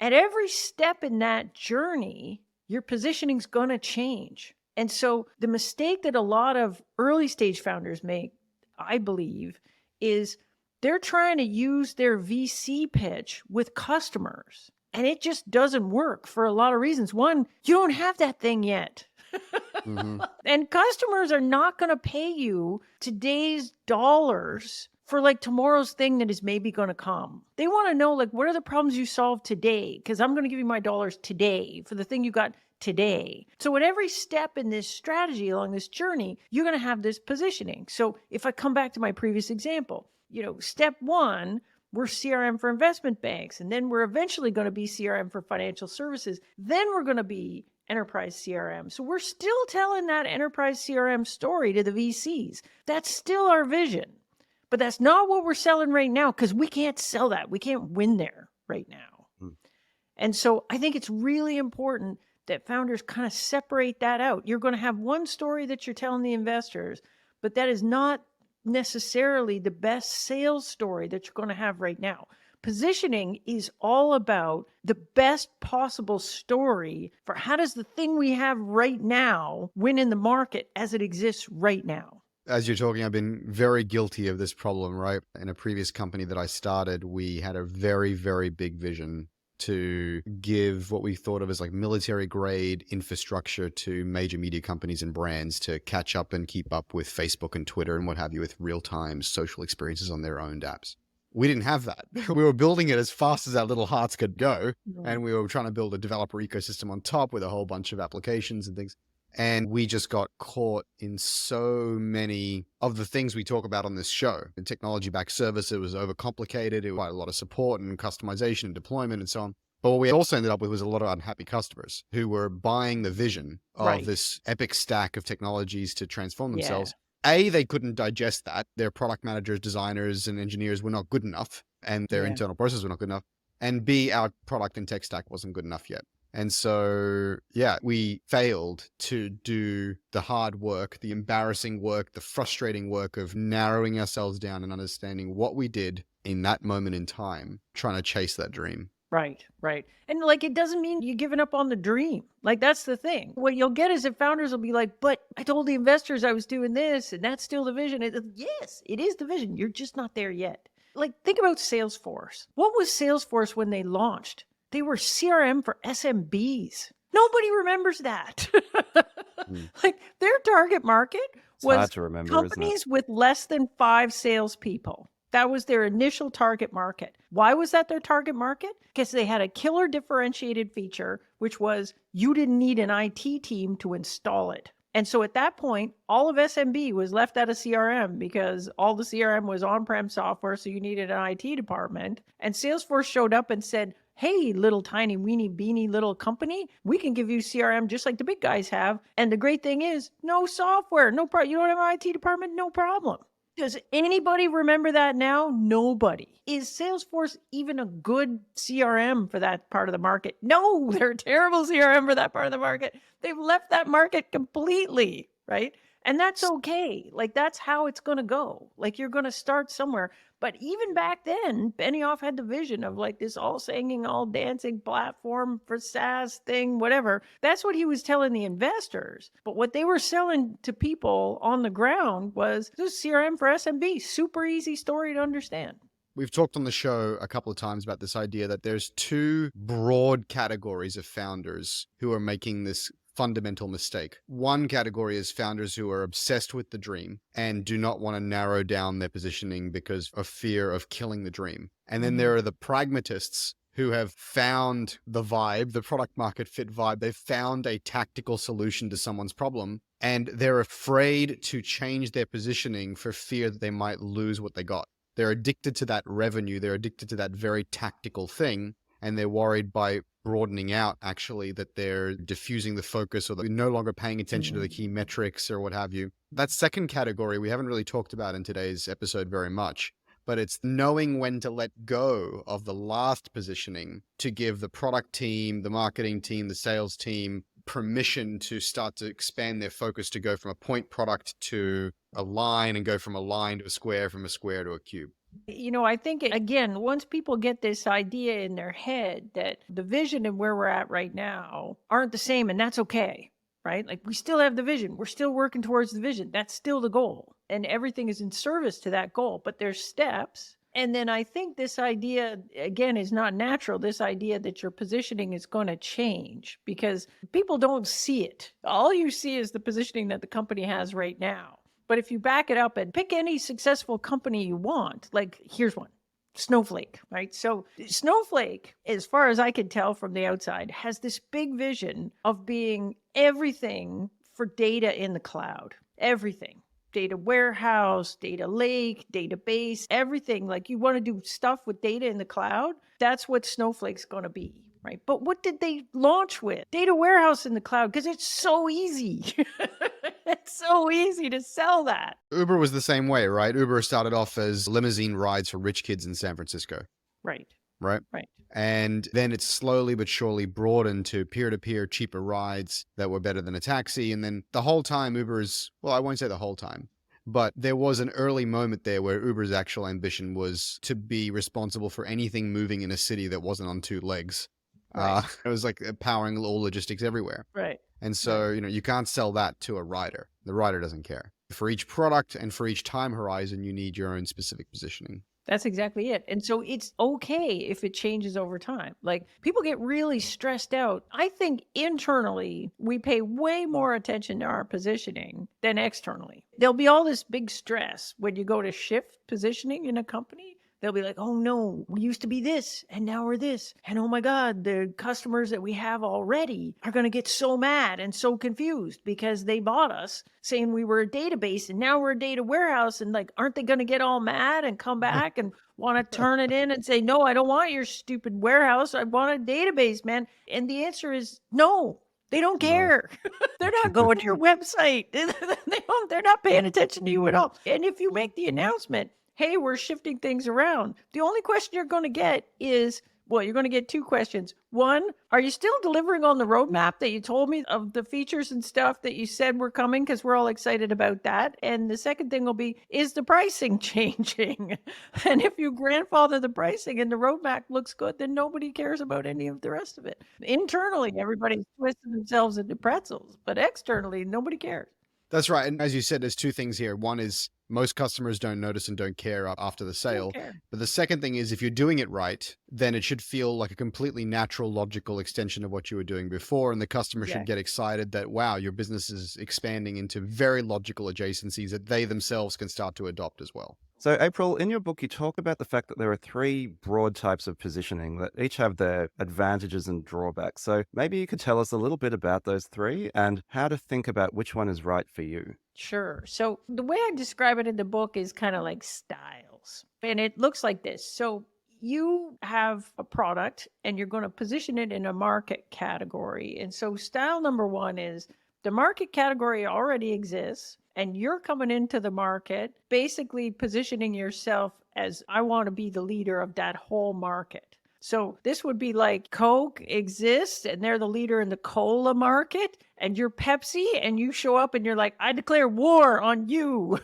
At every step in that journey, your positioning's going to change. And so the mistake that a lot of early stage founders make, I believe, is they're trying to use their VC pitch with customers, and it just doesn't work for a lot of reasons. One, you don't have that thing yet. And customers are not going to pay you today's dollars for like tomorrow's thing that is maybe going to come. They want to know, like, what are the problems you solve today? Because I'm going to give you my dollars today for the thing you got today. So at every step in this strategy along this journey, you're going to have this positioning. So if I come back to my previous example, step one, we're CRM for investment banks, and then we're eventually going to be CRM for financial services. Then we're going to be enterprise CRM. So we're still telling that enterprise CRM story to the VCs. That's still our vision. But that's not what we're selling right now because we can't sell that. We can't win there right now. And so I think it's really important that founders kind of separate that out. You're going to have one story that you're telling the investors, but that is not necessarily the best sales story that you're going to have right now. Positioning is all about the best possible story for how does the thing we have right now win in the market as it exists right now. As you're talking, I've been very guilty of this problem, right? In a previous company that I started, we had a very, very big vision to give what we thought of as like military grade infrastructure to major media companies and brands to catch up and keep up with Facebook and Twitter and what have you with real-time social experiences on their owned apps. We didn't have that. We were building it as fast as our little hearts could go. And we were trying to build a developer ecosystem on top with a whole bunch of applications and things. And we just got caught in so many of the things we talk about on this show. The technology-backed service, it was overcomplicated. It was quite a lot of support and customization and deployment and so on. But what we also ended up with was a lot of unhappy customers who were buying the vision of this epic stack of technologies to transform themselves. A, they couldn't digest that. Their product managers, designers, and engineers were not good enough, and their internal processes were not good enough. And B, our product and tech stack wasn't good enough yet. And so, we failed to do the hard work, the embarrassing work, the frustrating work of narrowing ourselves down and understanding what we did in that moment in time, trying to chase that dream. Right. And it doesn't mean you're giving up on the dream. That's the thing. What you'll get is that founders will be like, but I told the investors I was doing this and that's still the vision. Yes, it is the vision. You're just not there yet. Think about Salesforce. What was Salesforce when they launched? They were CRM for SMBs. Nobody remembers that. Their target market was companies with less than 5 salespeople. That was their initial target market. Why was that their target market? Because they had a killer differentiated feature, which was you didn't need an IT team to install it. And so at that point, all of SMB was left out of CRM because all the CRM was on-prem software, so you needed an IT department. And Salesforce showed up and said, hey, little tiny weeny beanie little company, we can give you CRM just like the big guys have. And the great thing is no software, no problem. You don't have an IT department, no problem. Does anybody remember that now? Nobody. Is Salesforce even a good CRM for that part of the market? No, they're a terrible CRM for that part of the market. They've left that market completely, right? And that's okay. Like, that's how it's going to go. Like, you're going to start somewhere. But even back then, Benioff had the vision of like this all singing, all dancing platform for SaaS thing, whatever. That's what he was telling the investors. But what they were selling to people on the ground was this CRM for SMB, super easy story to understand. We've talked on the show a couple of times about this idea that there's two broad categories of founders who are making this fundamental mistake. One category is founders who are obsessed with the dream and do not want to narrow down their positioning because of fear of killing the dream. And then there are the pragmatists who have found the vibe, the product market fit vibe. They've found a tactical solution to someone's problem, and they're afraid to change their positioning for fear that they might lose what they got. They're addicted to that revenue. They're addicted to that very tactical thing. And they're worried by broadening out, actually, that they're diffusing the focus or they're no longer paying attention to the key metrics or what have you. That second category we haven't really talked about in today's episode very much, but it's knowing when to let go of the last positioning to give the product team, the marketing team, the sales team permission to start to expand their focus to go from a point product to a line and go from a line to a square, from a square to a cube. I think, again, once people get this idea in their head that the vision and where we're at right now aren't the same, and that's okay, right? Like, we still have the vision. We're still working towards the vision. That's still the goal. And everything is in service to that goal, but there's steps. And then I think this idea, again, is not natural. This idea that your positioning is going to change because people don't see it. All you see is the positioning that the company has right now. But if you back it up and pick any successful company you want, like here's one, Snowflake, right? So Snowflake, as far as I can tell from the outside, has this big vision of being everything for data in the cloud, everything. Data warehouse, data lake, database, everything. Like, you want to do stuff with data in the cloud, that's what Snowflake's going to be, right? But what did they launch with? Data warehouse in the cloud, because it's so easy. It's so easy to sell that. Uber was the same way, right? Uber started off as limousine rides for rich kids in San Francisco. Right. Right? Right. And then it slowly but surely broadened to peer-to-peer cheaper rides that were better than a taxi. And then the whole time I won't say the whole time, but there was an early moment there where Uber's actual ambition was to be responsible for anything moving in a city that wasn't on two legs. Right. It was like powering all logistics everywhere. Right. And so, you can't sell that to a rider. The rider doesn't care. For each product and for each time horizon, you need your own specific positioning. That's exactly it. And so it's okay if it changes over time. Like, people get really stressed out. I think internally, we pay way more attention to our positioning than externally. There'll be all this big stress when you go to shift positioning in a company. They'll be like, oh no, we used to be this and now we're this. And oh my God, the customers that we have already are going to get so mad and so confused because they bought us saying we were a database and now we're a data warehouse. And like, aren't they going to get all mad and come back and want to turn it in and say, no, I don't want your stupid warehouse. I want a database, man. And the answer is no. They don't care. No. They're not going to your website. They're not paying attention to you at all. And if you make the announcement, hey, we're shifting things around, the only question you're going to get is, well, you're going to get two questions. One, are you still delivering on the roadmap that you told me of the features and stuff that you said were coming? Because we're all excited about that. And the second thing will be, is the pricing changing? And if you grandfather the pricing and the roadmap looks good, then nobody cares about any of the rest of it. Internally, everybody's twisting themselves into pretzels, but externally, nobody cares. That's right. And as you said, there's two things here. One is most customers don't notice and don't care after the sale. But the second thing is, if you're doing it right, then it should feel like a completely natural, logical extension of what you were doing before. And the customer should get excited that, wow, your business is expanding into very logical adjacencies that they themselves can start to adopt as well. So, April, in your book, you talk about the fact that there are three broad types of positioning that each have their advantages and drawbacks. So maybe you could tell us a little bit about those three and how to think about which one is right for you. Sure. So the way I describe it in the book is kind of like styles. And it looks like this. So you have a product and you're going to position it in a market category. And so style number one is the market category already exists And you're coming into the market, basically positioning yourself as, I want to be the leader of that whole market. So this would be like Coke exists and they're the leader in the cola market, and you're Pepsi, and you show up and you're like, I declare war on you.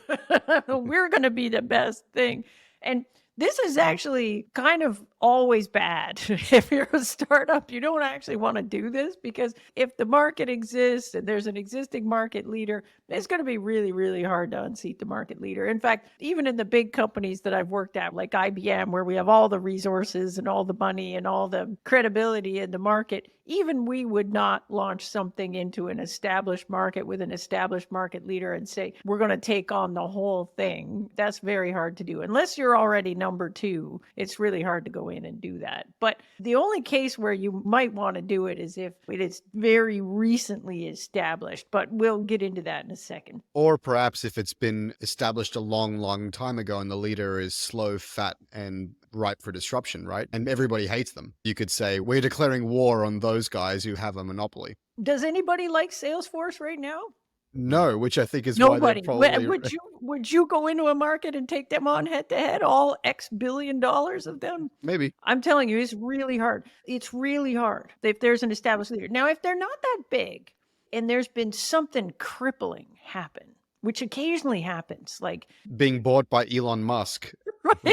We're going to be the best thing. And this is actually kind of always bad. If you're a startup, you don't actually want to do this, because if the market exists and there's an existing market leader, it's going to be really, really hard to unseat the market leader. In fact, even in the big companies that I've worked at, like IBM, where we have all the resources and all the money and all the credibility in the market, even we would not launch something into an established market with an established market leader and say, we're going to take on the whole thing. That's very hard to do. Unless you're already number two, it's really hard to go in and do that. But the only case where you might want to do it is if it is very recently established. But we'll get into that in a second. Or perhaps if it's been established a long, long time ago and the leader is slow, fat, and ripe for disruption, right? And everybody hates them. You could say, we're declaring war on those guys who have a monopoly. Does anybody like Salesforce right now? No, which I think is Nobody. why they're probably... Would you go into a market and take them on head to head, all X billion dollars of them? Maybe. I'm telling you, it's really hard. It's really hard if there's an established leader. Now, if they're not that big and there's been something crippling happen, which occasionally happens, like being bought by Elon Musk,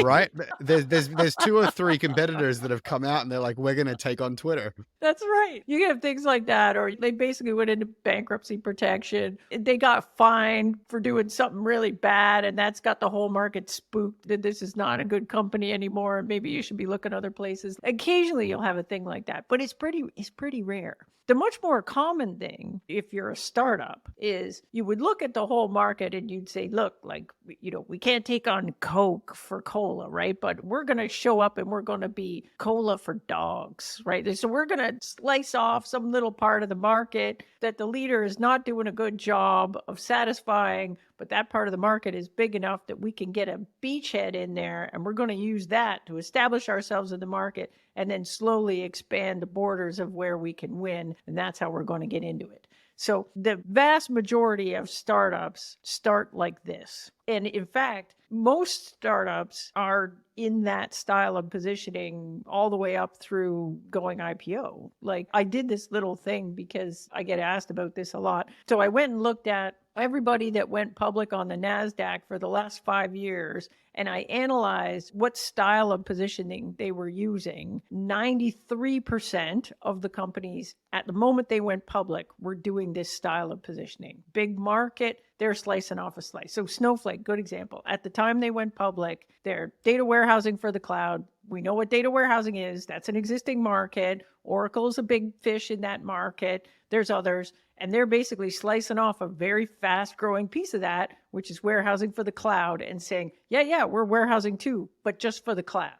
right? There's two or three competitors that have come out and they're like, we're going to take on Twitter. That's right. You can have things like that, or they basically went into bankruptcy protection. They got fined for doing something really bad, and that's got the whole market spooked that this is not a good company anymore, and maybe you should be looking other places. Occasionally you'll have a thing like that, but it's pretty rare. The much more common thing, if you're a startup, is you would look at the whole market and you'd say, look, like, we can't take on Coke for cola, right? But we're going to show up and we're going to be cola for dogs, right? So we're going to slice off some little part of the market that the leader is not doing a good job of satisfying, but that part of the market is big enough that we can get a beachhead in there, and we're going to use that to establish ourselves in the market and then slowly expand the borders of where we can win. And that's how we're going to get into it. So the vast majority of startups start like this. And in fact, most startups are in that style of positioning all the way up through going IPO. Like, I did this little thing because I get asked about this a lot. So I went and looked at everybody that went public on the NASDAQ for the last 5 years, and I analyzed what style of positioning they were using. 93% of the companies at the moment they went public were doing this style of positioning. Big market, they're slicing off a slice. So Snowflake, good example. At the time they went public, they're data warehousing for the cloud. We know what data warehousing is. That's an existing market. Oracle is a big fish in that market. There's others. And they're basically slicing off a very fast growing piece of that, which is warehousing for the cloud, and saying, yeah, we're warehousing too, but just for the cloud.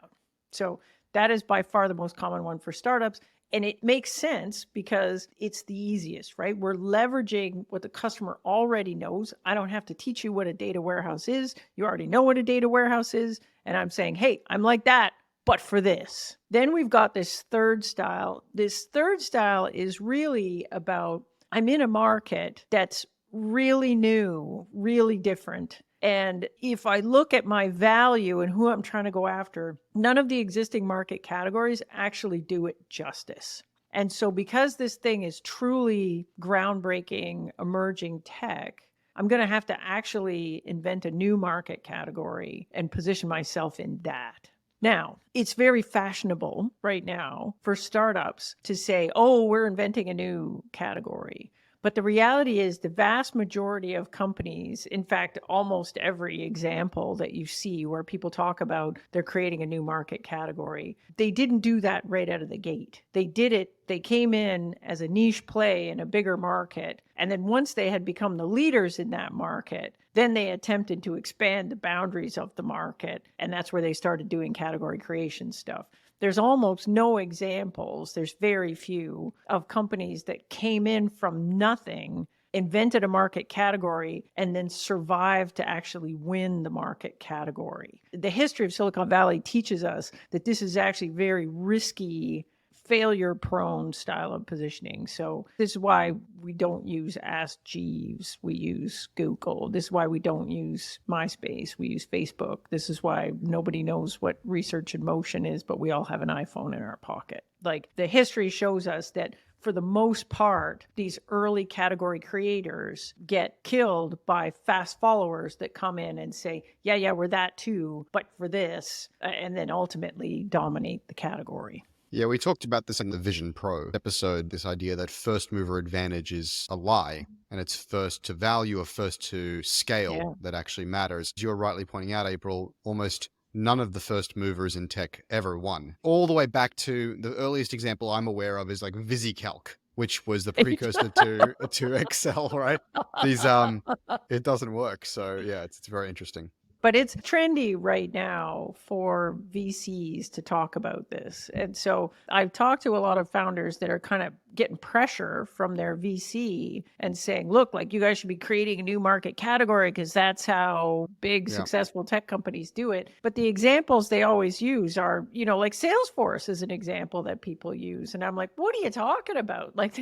So that is by far the most common one for startups. And it makes sense because it's the easiest, right? We're leveraging what the customer already knows. I don't have to teach you what a data warehouse is. You already know what a data warehouse is. And I'm saying, hey, I'm like that, but for this. Then we've got this third style. This third style is really about, I'm in a market that's really new, really different. And if I look at my value and who I'm trying to go after, none of the existing market categories actually do it justice. And so because this thing is truly groundbreaking, emerging tech, I'm going to have to actually invent a new market category and position myself in that. Now, it's very fashionable right now for startups to say, oh, we're inventing a new category. But the reality is the vast majority of companies, in fact, almost every example that you see where people talk about they're creating a new market category, they didn't do that right out of the gate. They did it. They came in as a niche play in a bigger market. And then once they had become the leaders in that market, then they attempted to expand the boundaries of the market. And that's where they started doing category creation stuff. There's almost no examples, there's very few, of companies that came in from nothing, invented a market category, and then survived to actually win the market category. The history of Silicon Valley teaches us that this is actually very risky failure-prone style of positioning. So this is why we don't use Ask Jeeves. We use Google. This is why we don't use MySpace. We use Facebook. This is why nobody knows what research in motion is, but we all have an iPhone in our pocket. Like, the history shows us that for the most part, these early category creators get killed by fast followers that come in and say, yeah, we're that too, but for this, and then ultimately dominate the category. Yeah, we talked about this in the Vision Pro episode, this idea that first mover advantage is a lie, and it's first to value or first to scale that actually matters. As you're rightly pointing out, April, almost none of the first movers in tech ever won. All the way back to the earliest example I'm aware of is like VisiCalc, which was the precursor to Excel, right? It doesn't work. So yeah, it's very interesting. But it's trendy right now for VCs to talk about this. And so I've talked to a lot of founders that are kind of getting pressure from their VC and saying, look, like, you guys should be creating a new market category because that's how big, successful tech companies do it. But the examples they always use are, like Salesforce is an example that people use. And I'm like, what are you talking about? Like,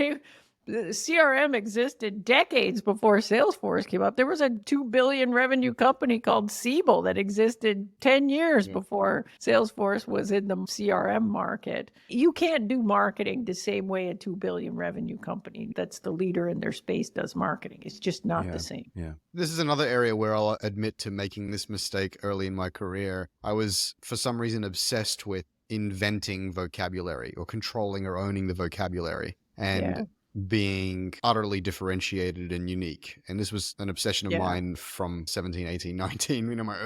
CRM existed decades before Salesforce came up. There was a $2 billion revenue company called Siebel that existed 10 years before Salesforce was in the CRM market. You can't do marketing the same way a $2 billion revenue company that's the leader in their space does marketing. It's just not the same. Yeah. This is another area where I'll admit to making this mistake early in my career. I was, for some reason, obsessed with inventing vocabulary or controlling or owning the vocabulary. And being utterly differentiated and unique. And this was an obsession of mine from 17, 18, 19, my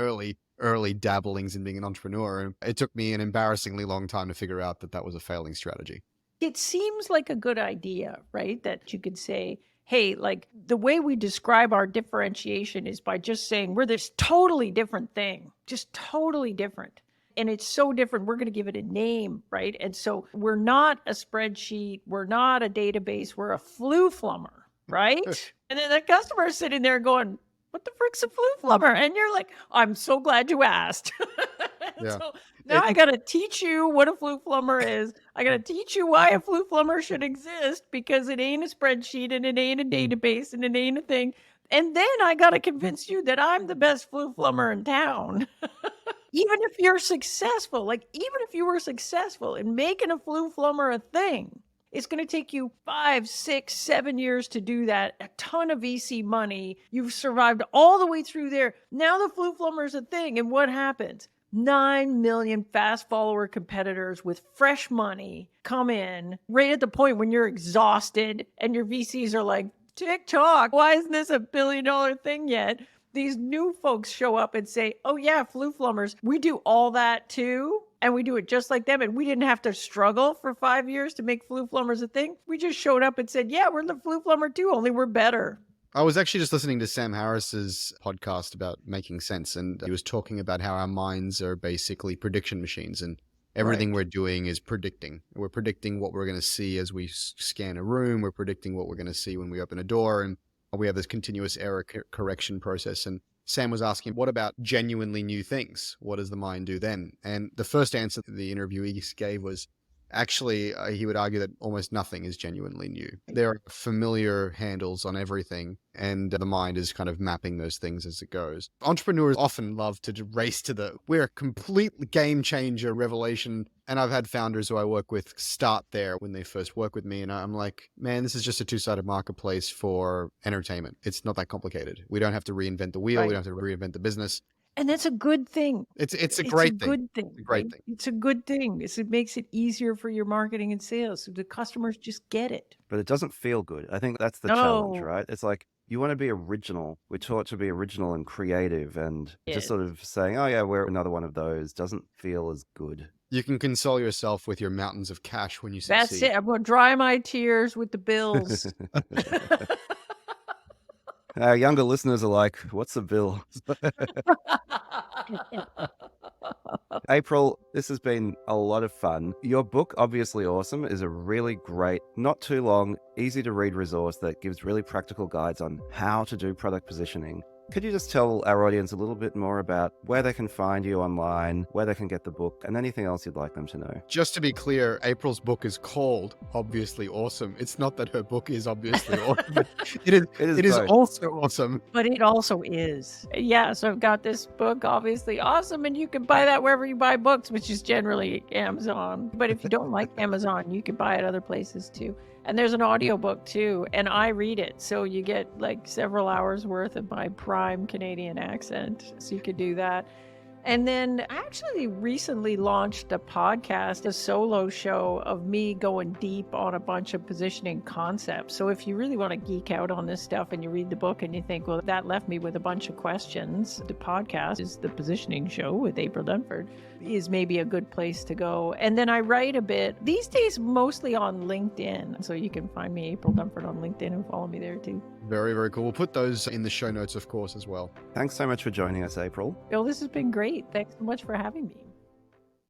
early dabblings in being an entrepreneur. It took me an embarrassingly long time to figure out that was a failing strategy. It seems like a good idea, right? That you could say, hey, like, the way we describe our differentiation is by just saying we're this totally different thing, just totally different. And it's so different, we're going to give it a name, right? And so we're not a spreadsheet, we're not a database, we're a flummer, right? And then the customer is sitting there going, what the frick's a flummer? And you're like, I'm so glad you asked. So now I got to teach you what a flummer is. I got to teach you why a flummer should exist, because it ain't a spreadsheet and it ain't a database and it ain't a thing. And then I got to convince you that I'm the best flummer in town. Even if you're successful, like, even if you were successful in making a flummer a thing, it's going to take you 5, 6, 7 years to do that, a ton of VC money. You've survived all the way through there. Now the flummer is a thing. And what happens? 9 million fast follower competitors with fresh money come in right at the point when you're exhausted and your VCs are like, TikTok, why isn't this $1 billion thing yet? These new folks show up and say, oh yeah, flummers, we do all that too. And we do it just like them. And we didn't have to struggle for 5 years to make flummers a thing. We just showed up and said, yeah, we're the flummer too, only we're better. I was actually just listening to Sam Harris's podcast about making sense. And he was talking about how our minds are basically prediction machines. And everything we're doing is predicting. We're predicting what we're going to see as we scan a room. We're predicting what we're going to see when we open a door. And we have this continuous error correction process. And Sam was asking, what about genuinely new things? What does the mind do then? And the first answer the interviewee gave was, actually, he would argue that almost nothing is genuinely new. There are familiar handles on everything, and the mind is kind of mapping those things as it goes. Entrepreneurs often love to race to we're a complete game changer revelation. And I've had founders who I work with start there when they first work with me. And I'm like, man, this is just a two-sided marketplace for entertainment. It's not that complicated. We don't have to reinvent the wheel. We don't have to reinvent the business. And that's a good thing. It's a great thing. Good thing. It's a great thing. It's a good thing. It makes it easier for your marketing and sales. So the customers just get it. But it doesn't feel good. I think that's the challenge, right? It's like, you want to be original. We're taught to be original and creative, and just sort of saying, oh yeah, we're another one of those doesn't feel as good. You can console yourself with your mountains of cash when you succeed. That's it. I'm going to dry my tears with the bills. Our younger listeners are like, what's a bill? April, this has been a lot of fun. Your book, Obviously Awesome, is a really great, not too long, easy to read resource that gives really practical guides on how to do product positioning. Could you just tell our audience a little bit more about where they can find you online, where they can get the book, and anything else you'd like them to know? Just to be clear, April's book is called Obviously Awesome. It's not that her book is obviously awesome. It is both. also awesome. But it also is. Yeah, so I've got this book, Obviously Awesome, and you can buy that wherever you buy books, which is generally Amazon. But if you don't like Amazon, you can buy it other places too. And there's an audiobook too, and I read it. So you get like several hours worth of my prime Canadian accent. So you could do that. And then I actually recently launched a podcast, a solo show of me going deep on a bunch of positioning concepts. So if you really want to geek out on this stuff and you read the book and you think, well, that left me with a bunch of questions, the podcast is The Positioning Show with April Dunford is maybe a good place to go. And then I write a bit these days, mostly on LinkedIn. So you can find me, April Dunford, on LinkedIn and follow me there too. Very, very cool. We'll put those in the show notes, of course, as well. Thanks so much for joining us, April. Bill, this has been great. Thanks so much for having me.